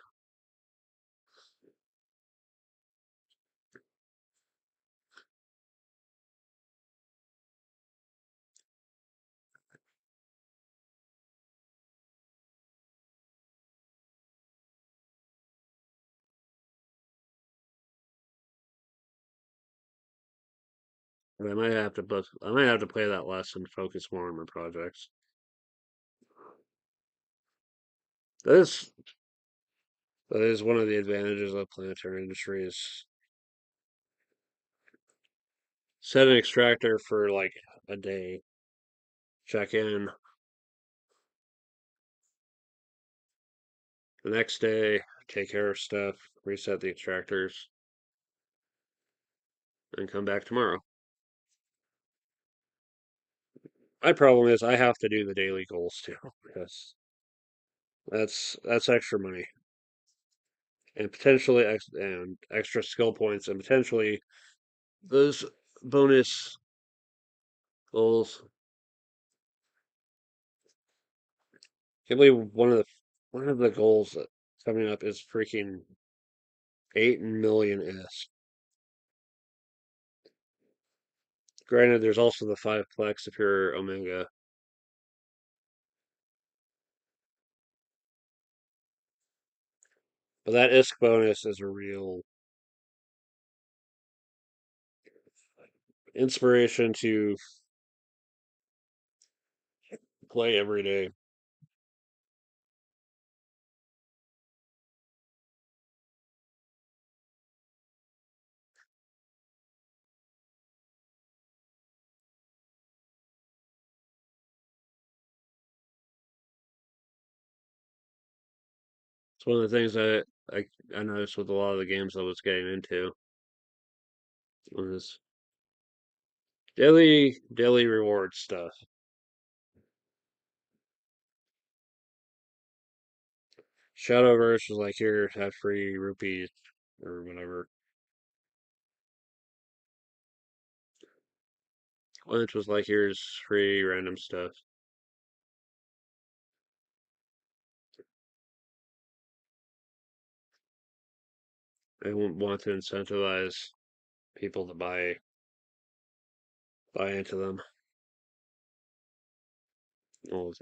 But I might have to play that less and focus more on my projects. That is that is one of the advantages of planetary industry is set an extractor for like a day, check in the next day, take care of stuff, reset the extractors, and come back tomorrow. My problem is I have to do the daily goals too, because that's extra money and and extra skill points and potentially those bonus goals. Can't believe one of the goals that coming up is freaking 8 million S. Granted, there's also the 5 plex if you're Omega. But that ISK bonus is a real inspiration to play every day. It's one of the things that I noticed with a lot of the games I was getting into was daily reward stuff. Shadowverse was like, here, have free rupees or whatever. Lynch was like, here's free random stuff. They won't want to incentivize people to buy into them. Well,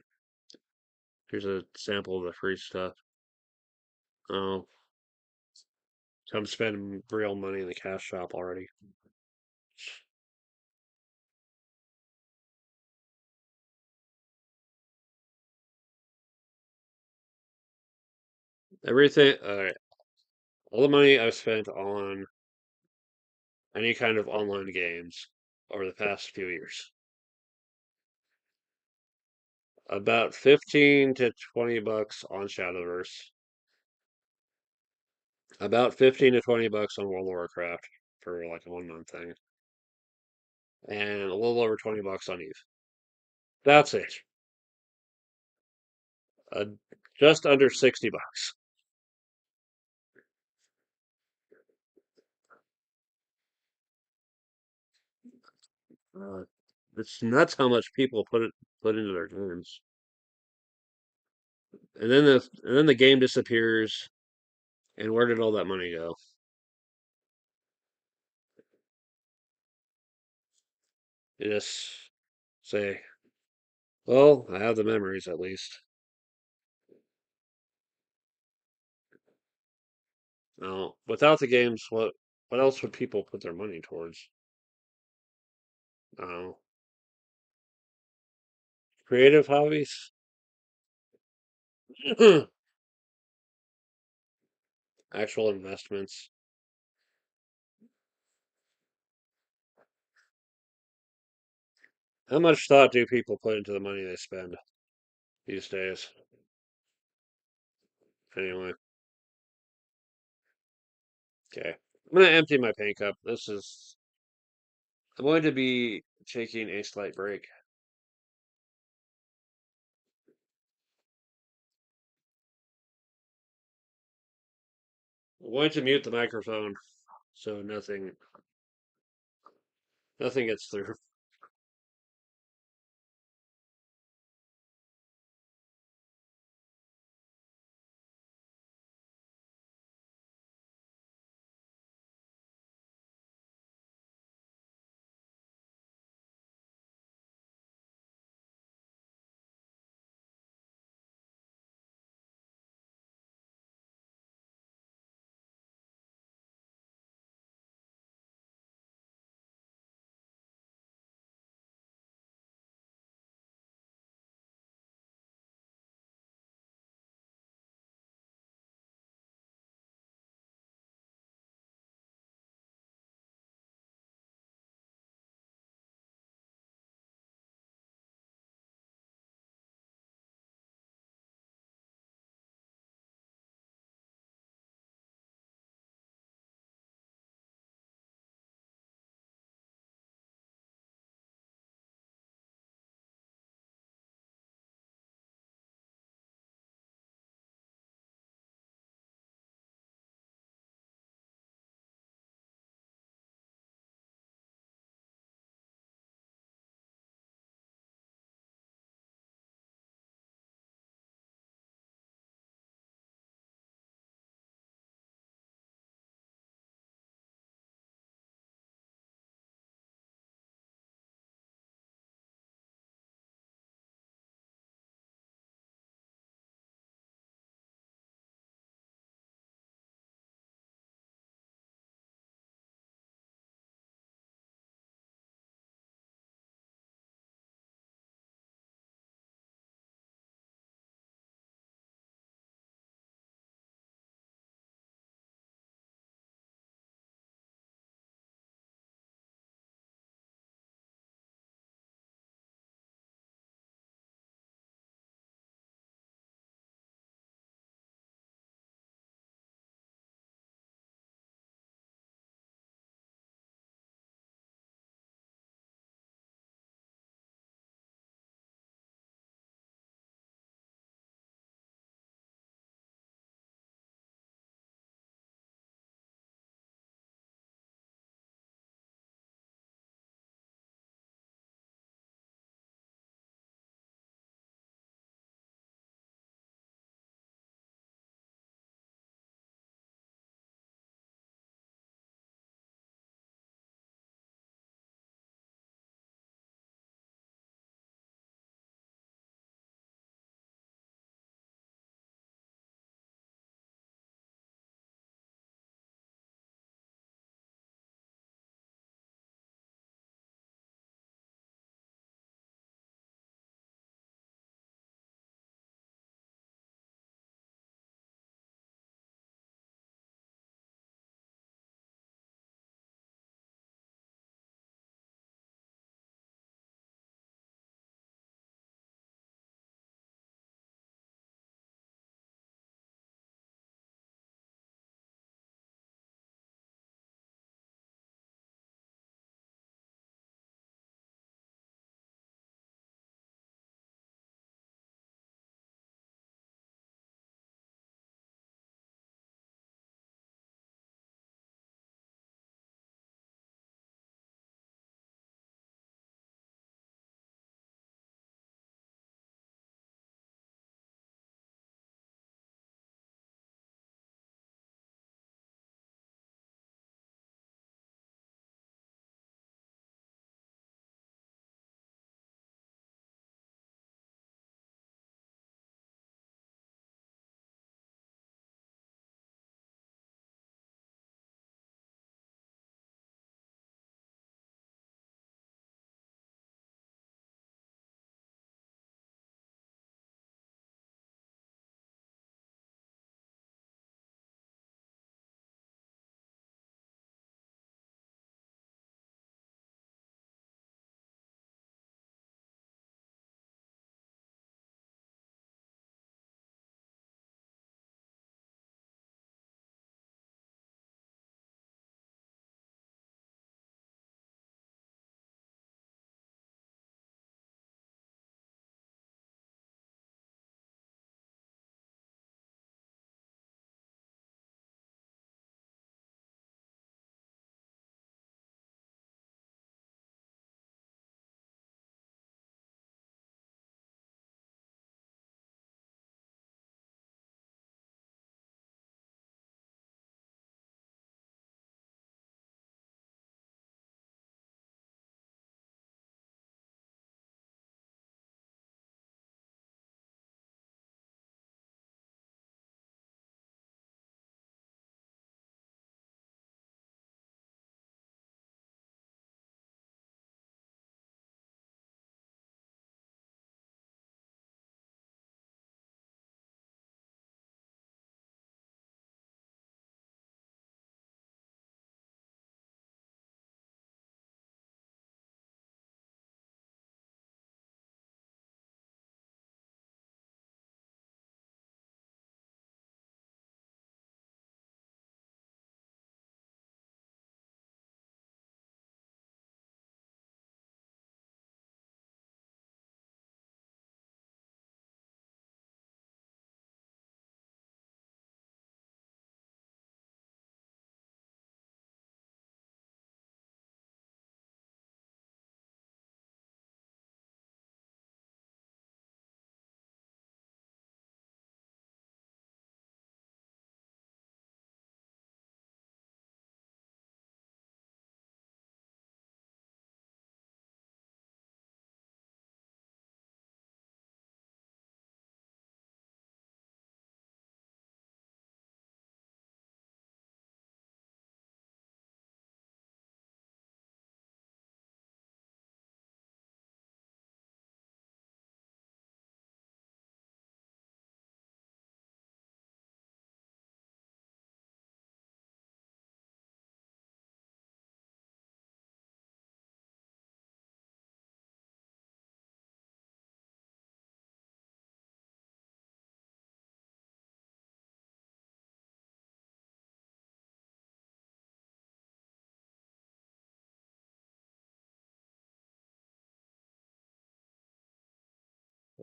here's a sample of the free stuff. Oh, so I'm spending real money in the cash shop already. Everything, all the money I've spent on any kind of online games over the past few years. About 15 to 20 bucks on Shadowverse. About 15 to 20 bucks on World of Warcraft for like a 1 month thing. And a little over 20 bucks on Eve. That's it. Uh, just under 60 bucks. Uh, it's nuts how much people put into their games. And then the game disappears. And where did all that money go? You just say, well, I have the memories at least. Now, without the games, what else would people put their money towards? Uh, creative hobbies, actual investments. How much thought do people put into the money they spend these days? Anyway, okay. I'm gonna empty my paint cup. I'm going to be taking a slight break. I'm going to mute the microphone so nothing gets through.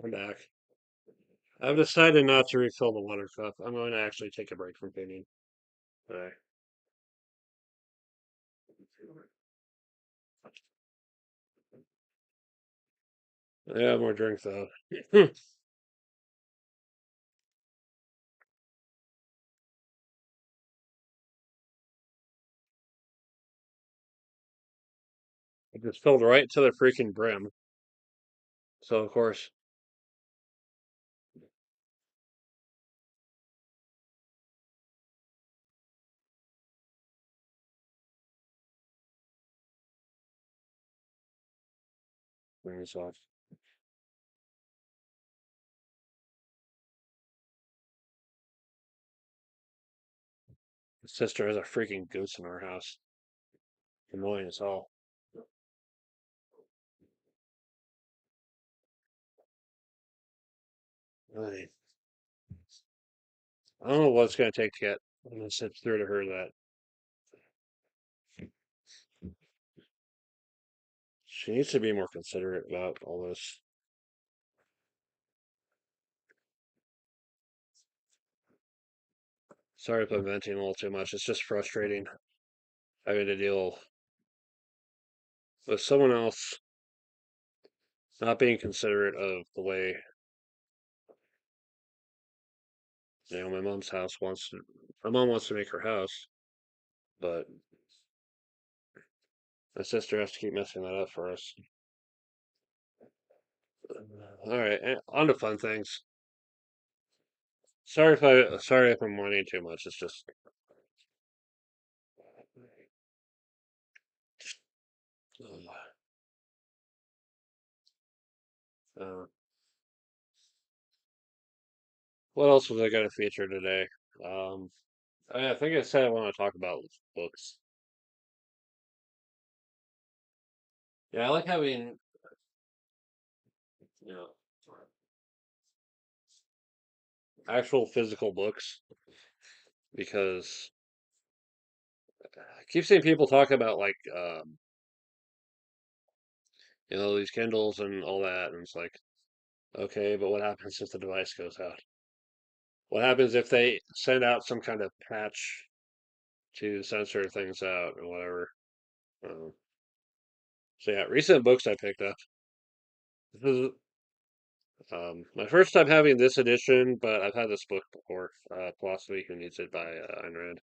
I'm back. I've decided not to refill the water cup. I'm going to actually take a break from painting today. Yeah, more drink though. I just filled right to the freaking brim. So of course, bring this off. My sister has a freaking goose in our house. Annoying as hell. Really. I don't know what it's gonna take to get. I'm gonna sit through to her that she needs to be more considerate about all this. Sorry if I'm venting a little too much. It's just frustrating having to deal with someone else not being considerate of the way, my mom's house wants to. My mom wants to make her house, but my sister has to keep messing that up for us. All right, on to fun things. Sorry if I'm whining too much. It's just uh, what else was I going to feature today? Um, I think I said I want to talk about books. Yeah, I like having you know actual physical books because I keep seeing people talk about like these Kindles and all that, and it's like, okay, but what happens if the device goes out? What happens if they send out some kind of patch to censor things out or whatever? Um, so yeah, recent books I picked up. This is my first time having this edition, but I've had this book before. Philosophy Who Needs It by Ayn Rand.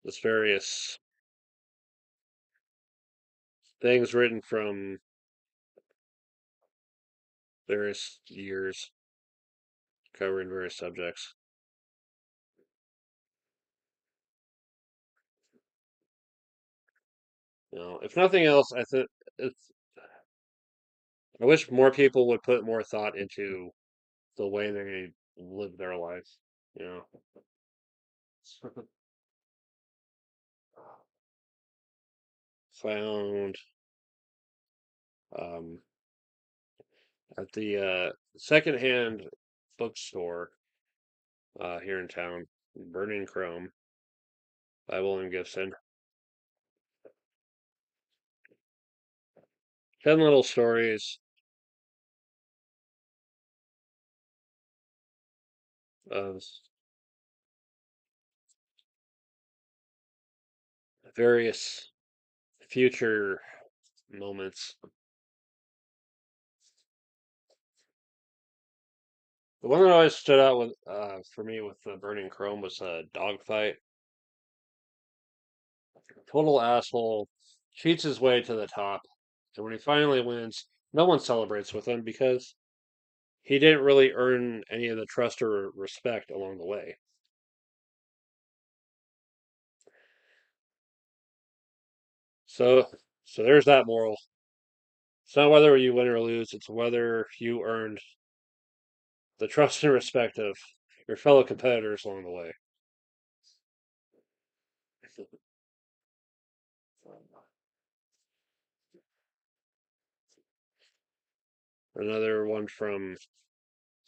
There's various things written from various years covering various subjects. If nothing else, I wish more people would put more thought into the way they live their lives. You know, found um, at the secondhand bookstore here in town, Burning Chrome by William Gibson. 10 little stories of various future moments. The one that always stood out with for me with the Burning Chrome was a dogfight. Total asshole, cheats his way to the top, and when he finally wins, no one celebrates with him because he didn't really earn any of the trust or respect along the way. So, so there's that moral. It's not whether you win or lose; it's whether you earned the trust and respect of your fellow competitors along the way. Another one from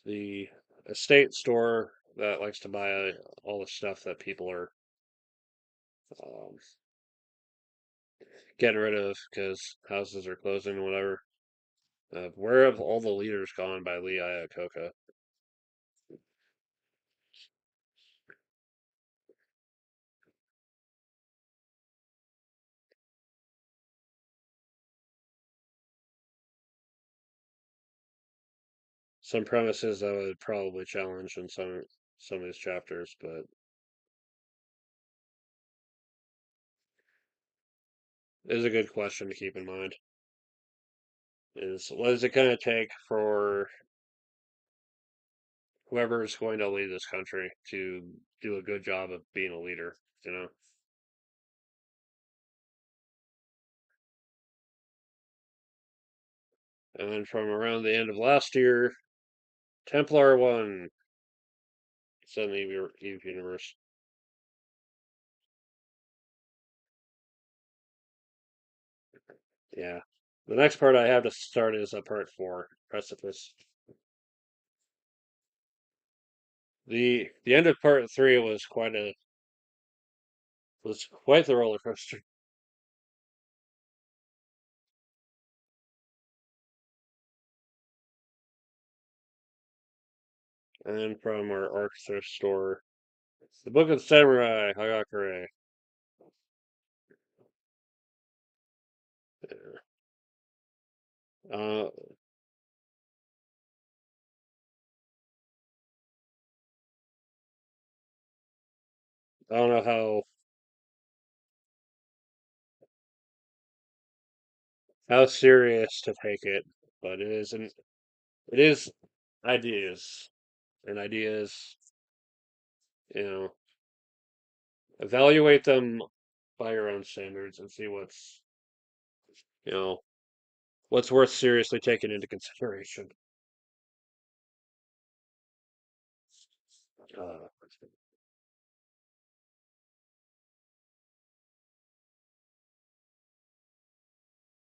the estate store that likes to buy all the stuff that people are um, getting rid of because houses are closing and whatever. Where have all the leaders gone by Lee Iacocca? Some premises I would probably challenge in some of these chapters, but it is a good question to keep in mind. Is what is it going to take for whoever is going to lead this country to do a good job of being a leader, you know? And then from around the end of last year, Templar won. Set in the Eve universe. Yeah. The next part I have to start is part 4, Precipice. The end of part 3 was quite the roller coaster. And from our arc thrift store, the Book of the Samurai, Hagakure. Uh, I don't know how serious to take it, but it is ideas and ideas, you know, evaluate them by your own standards and see you know, what's worth seriously taking into consideration. Uh,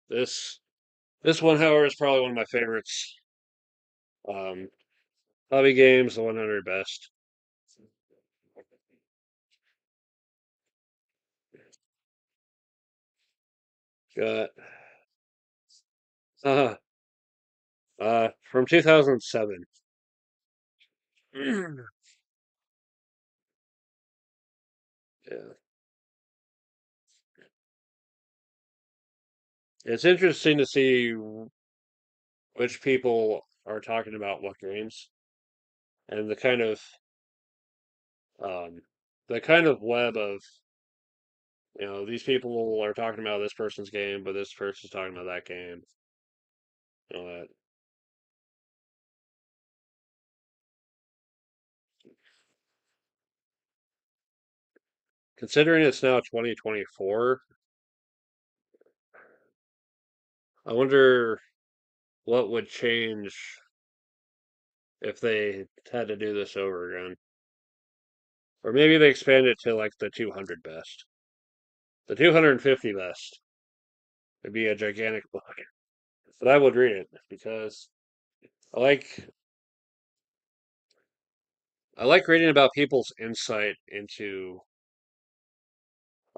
this this one, however, is probably one of my favorites. Um, Hobby games, the 100 best. Got uh, from 2007. Yeah, it's interesting to see which people are talking about what games and um, the kind of web of these people are talking about this person's game, but this person's talking about that game. You know that. Considering it's now 2024, I wonder what would change if they had to do this over again. Or maybe they expand it to like the 200 best. The 250 best would be a gigantic book. But I would read it because I like I like reading about people's insight into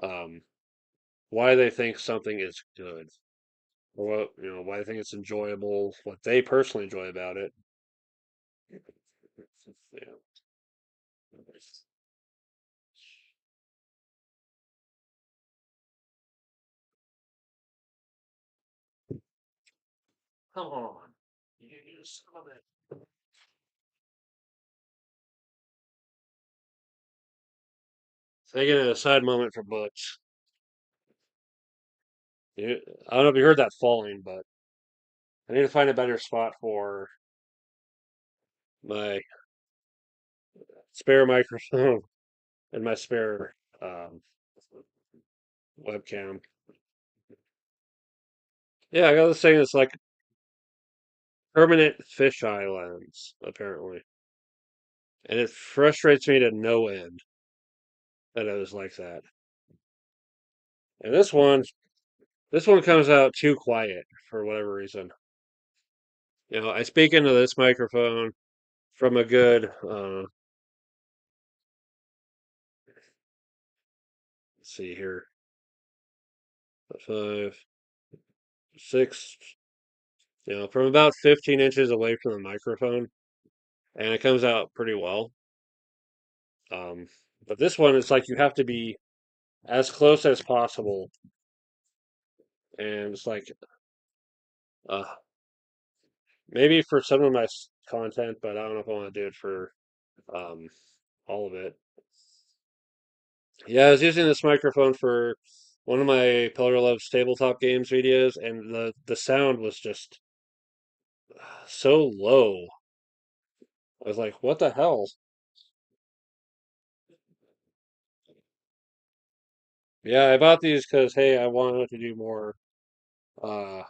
um, why they think something is good, or why they think it's enjoyable, what they personally enjoy about it. Yeah. Come on. You son of Taking a side moment for books. I don't know if you heard that falling, but I need to find a better spot for my spare microphone and my spare webcam. Yeah, I got this thing that's like permanent fisheye lens, apparently. And it frustrates me to no end that it was like that. And this one comes out too quiet for whatever reason. I speak into this microphone from a good, let's see here, 5, 6, from about 15 inches away from the microphone, and it comes out pretty well. Um, but this one, it's like you have to be as close as possible, and it's like uh, maybe for some of my content, but I don't know if I want to do it for um, all of it. Yeah, I was using this microphone for one of my Pillar Loves tabletop games videos, and the sound was just so low. I was like, what the hell? Yeah, I bought these because, hey, I wanted to do more uh,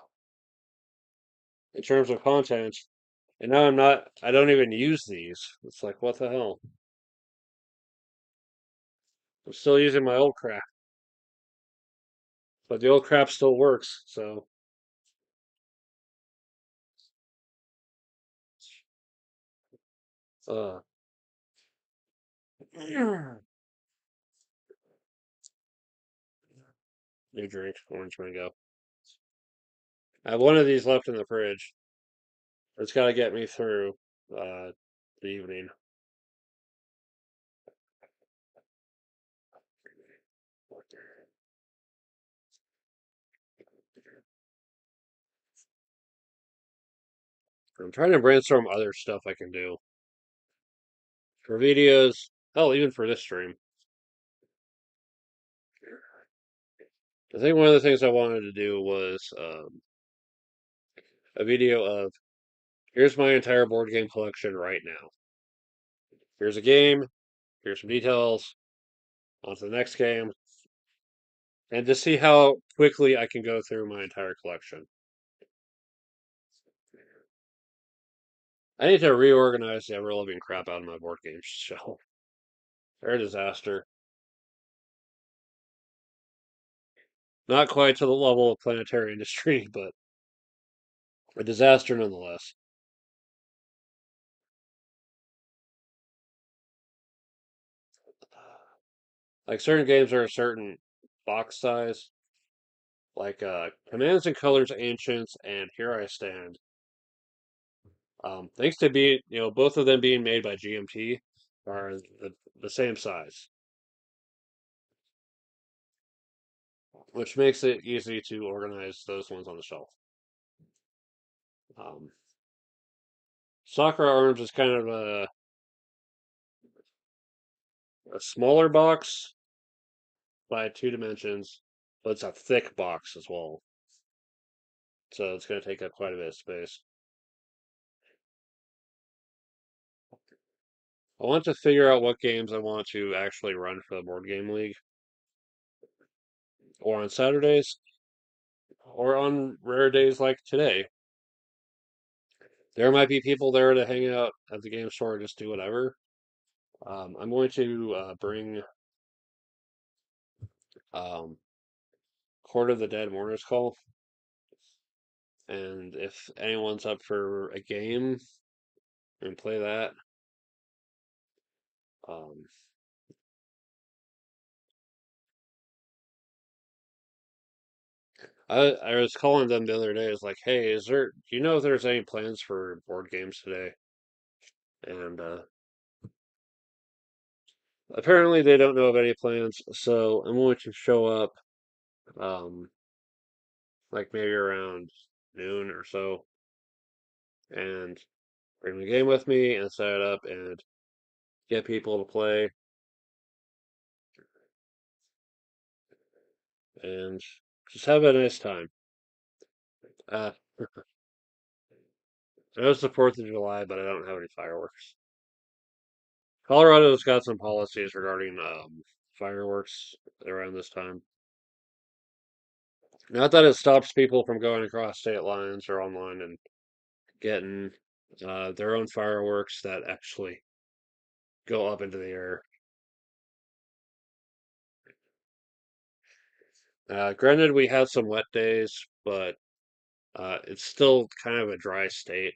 in terms of content, and now I don't even use these. It's like, what the hell? I'm still using my old crap, but the old crap still works, so, uh, new drink, orange mango. I have one of these left in the fridge. It's got to get me through the evening. I'm trying to brainstorm other stuff I can do for videos. Hell, even for this stream. I think one of the things I wanted to do was a video of here's my entire board game collection right now. Here's a game, here's some details, on to the next game, and to see how quickly I can go through my entire collection. I need to reorganize the ever living crap out of my board game shelf. They're a disaster. Not quite to the level of planetary industry, but a disaster nonetheless. Like certain games are a certain box size, like Commands and Colors Ancients and Here I Stand. Thanks to both of them being made by GMT, are the same size, which makes it easy to organize those ones on the shelf. Um, Soccer Arms is kind of a smaller box by 2 dimensions, but it's a thick box as well, so it's going to take up quite a bit of space. I want to figure out what games I want to actually run for the board game league, or on Saturdays, or on rare days like today. There might be people there to hang out at the game store and just do whatever. I'm going to bring um, Court of the Dead Mourner's Call, and if anyone's up for a game and play that, um, I was calling them the other day. It's like, hey, do you know if there's any plans for board games today? And apparently they don't know of any plans, so I'm going to show up, um, like maybe around noon or so, and bring the game with me and set it up and get people to play and just have a nice time. Uh, I know it's the 4th of July, but I don't have any fireworks. Colorado's got some policies regarding fireworks around this time. Not that it stops people from going across state lines or online and getting their own fireworks that actually go up into the air. Granted, we had some wet days, but it's still kind of a dry state,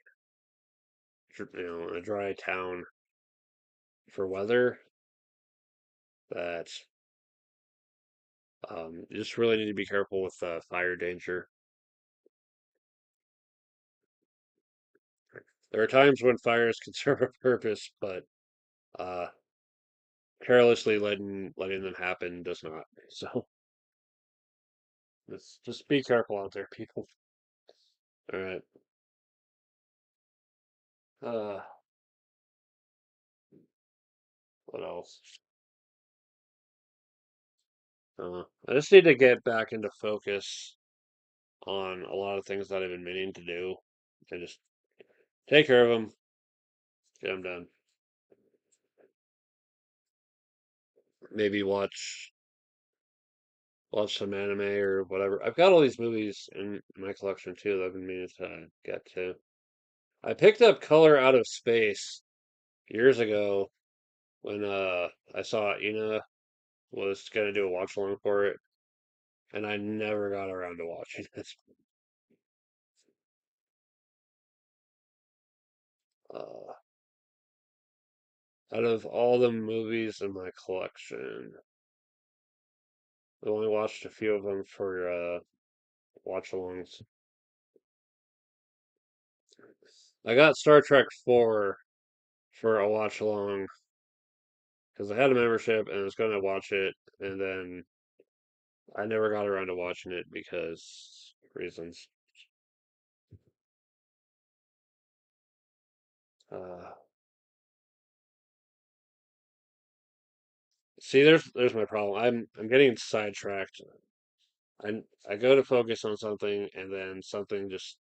a dry town for weather. That You just really need to be careful with fire danger. There are times when fires can serve a purpose, but uh, carelessly letting them happen does not. So just be careful out there, people. All right. Uh, what else? I just need to get back into focus on a lot of things that I've been meaning to do, and just take care of them, get them done. Maybe watch some anime or whatever. I've got all these movies in my collection too that I've been meaning to get to. I picked up Color Out of Space years ago when I saw Ina was gonna do a watch along for it, and I never got around to watching it. Uh, Out of all the movies in my collection, I only watched a few of them for watch alongs. I got Star Trek 4 for a watch along because I had a membership and I was going to watch it, and then I never got around to watching it because reasons. Uh, See, there's my problem. I'm getting sidetracked. I go to focus on something, and then something just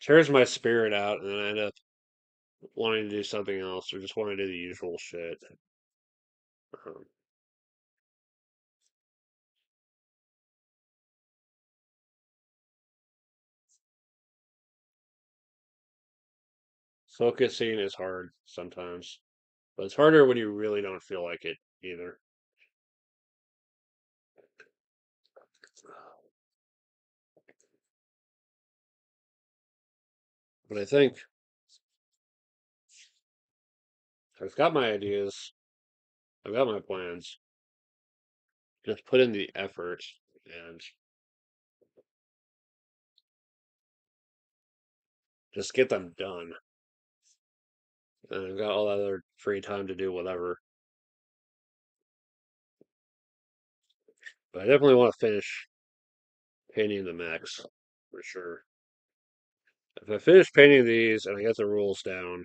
tears my spirit out, and then I end up wanting to do something else, or just want to do the usual shit. Um, Focusing is hard sometimes, but it's harder when you really don't feel like it either. But I think I've got my ideas, I've got my plans. Just put in the effort and just get them done. And I've got all that other free time to do whatever. But I definitely want to finish painting the mechs for sure. If I finish painting these and I get the rules down,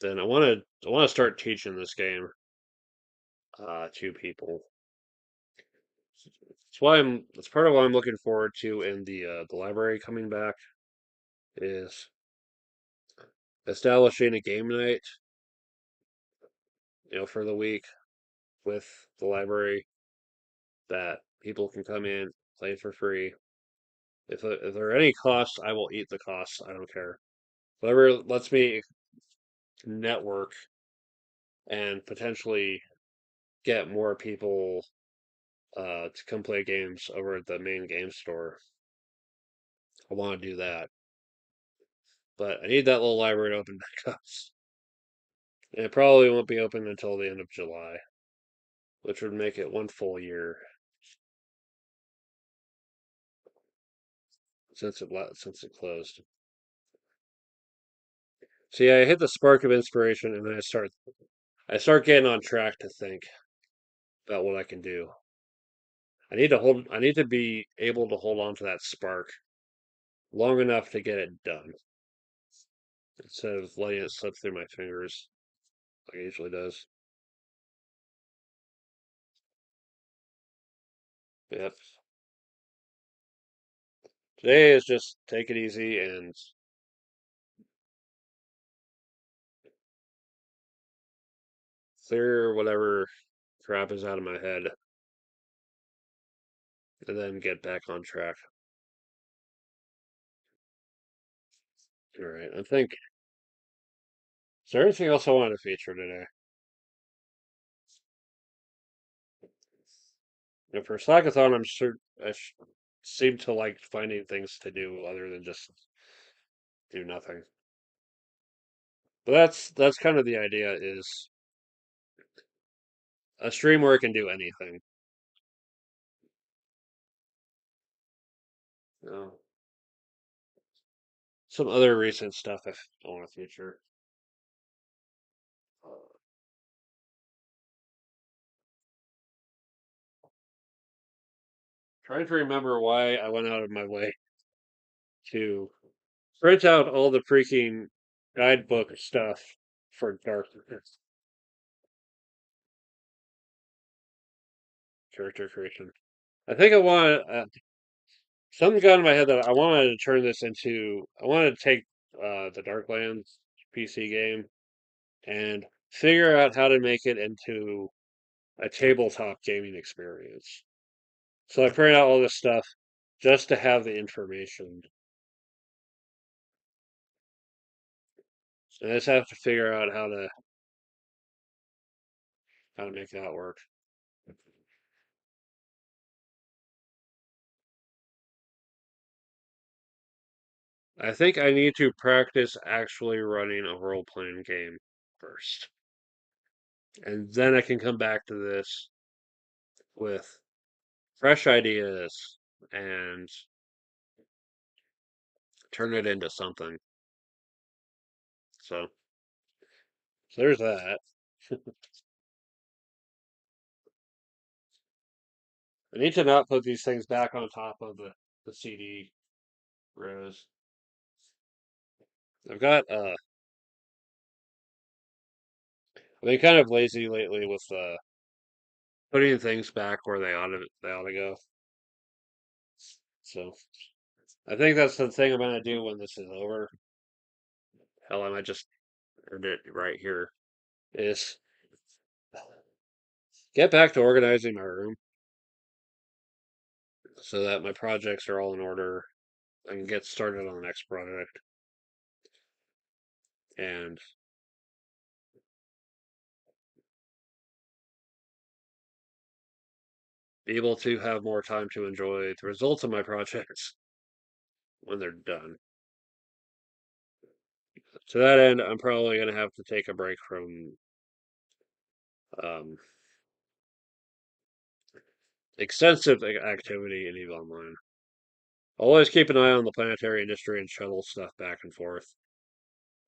then I want to start teaching this game to people. That's part of what I'm looking forward to in the library coming back is establishing a game night, for the week with the library that people can come in, play for free. If there are any costs, I will eat the costs. I don't care. Whatever lets me network and potentially get more people to come play games over at the main game store. I want to do that, but I need that little library to open back up. And it probably won't be open until the end of July, which would make it one full year since it closed. See, I hit the spark of inspiration, and then I start getting on track to think about what I can do. I need to be able to hold on to that spark long enough to get it done instead of letting it slip through my fingers like it usually does. Yep. Today is just take it easy and clear whatever crap is out of my head and then get back on track. All right. Is there anything else I wanted to feature today? For Slackathon, I'm sure seem to like finding things to do other than just do nothing. But that's kind of the idea is a stream where I can do anything. know, some other recent stuff I want to feature. Trying to remember why I went out of my way to print out all the freaking guidebook stuff for Darkness character creation. I think I want something got in my head that I wanted to turn this into. I wanted to take the Darklands PC game and figure out how to make it into a tabletop gaming experience. So I printed out all this stuff just to have the information. And I just have to figure out how to make that work. I think I need to practice actually running a role-playing game first. And then I can come back to this with fresh ideas and turn it into something. So there's that. I need to not put these things back on top of the CD rows. I've been kind of lazy lately with putting things back where they ought to go. So I think that's the thing I'm gonna do when this is over. Hell, I might just end it right here. Is get back to organizing my room so that my projects are all in order. I can get started on the next project and be able to have more time to enjoy the results of my projects when they're done. To that end, I'm probably going to have to take a break from um, extensive activity in EVE Online. I'll always keep an eye on the planetary industry and shuttle stuff back and forth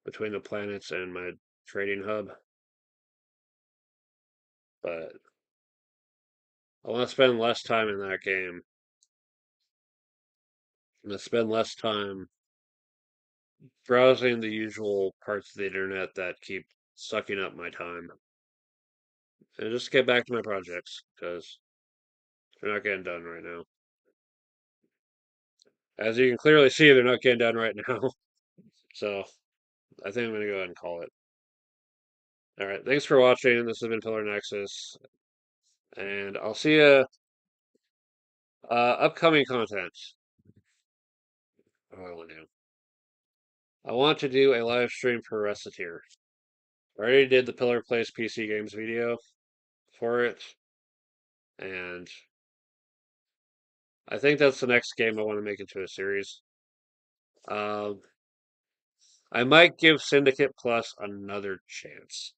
between the planets and my trading hub. But I want to spend less time in that game. I'm going to spend less time browsing the usual parts of the internet that keep sucking up my time. And just get back to my projects, because they're not getting done right now. As you can clearly see, they're not getting done right now. So I think I'm going to go ahead and call it. All right, thanks for watching. This has been Pillar Nexus, and I'll see you upcoming content. Oh, I want to do. I want to do a live stream for Reciteer. I already did the Pillar Place PC Games video for it, and I think that's the next game I want to make into a series. Um, I might give Syndicate Plus another chance.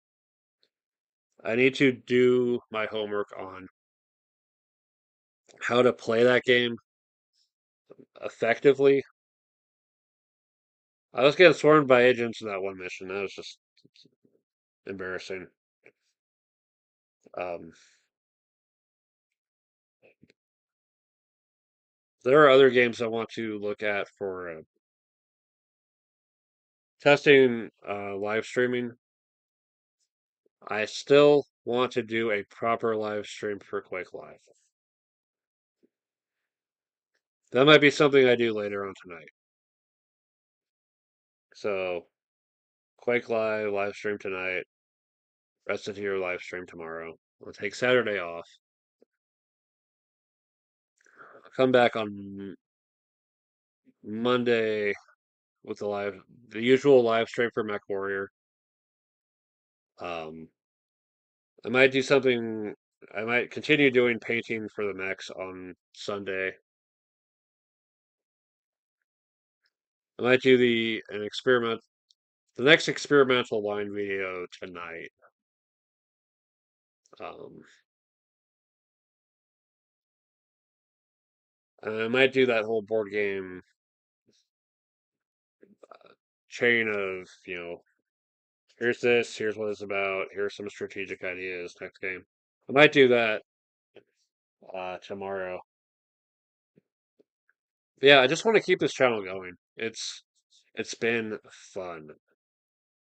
I need to do my homework on how to play that game effectively. I was getting swarmed by agents in that one mission. That was just embarrassing. Um, there are other games I want to look at for testing live streaming. I still want to do a proper live stream for Quake Live. That might be something I do later on tonight. So, Quake live stream tonight. Rest of your live stream tomorrow. I'll take Saturday off. I'll come back on Monday with the usual live stream for Mech Warrior. Um, I might do something. I might continue doing painting for the mechs on Sunday. I might do the next experimental line video tonight. Um, I might do that whole board game chain of, here's this, here's what it's about, here's some strategic ideas, next game. I might do that tomorrow. But yeah, I just want to keep this channel going. It's been fun.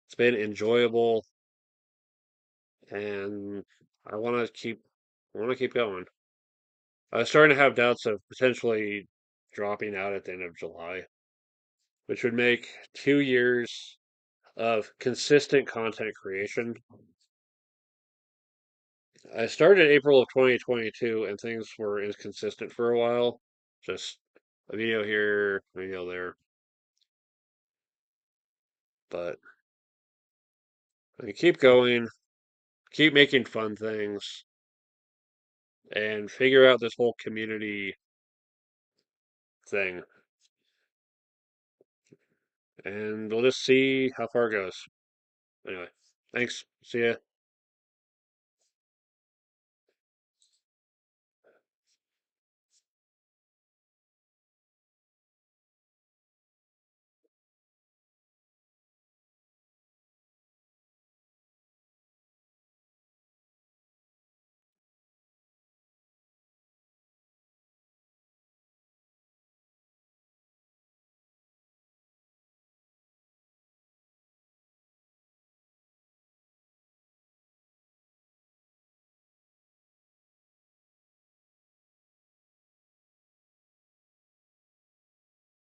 It's been enjoyable, and I want to keep going. I was starting to have doubts of potentially dropping out at the end of July, which would make 2 years of consistent content creation. I started April of 2022, and things were inconsistent for a while. Just a video here, a video there. But I keep going, keep making fun things, and figure out this whole community thing. And we'll just see how far it goes. Anyway, thanks. See ya.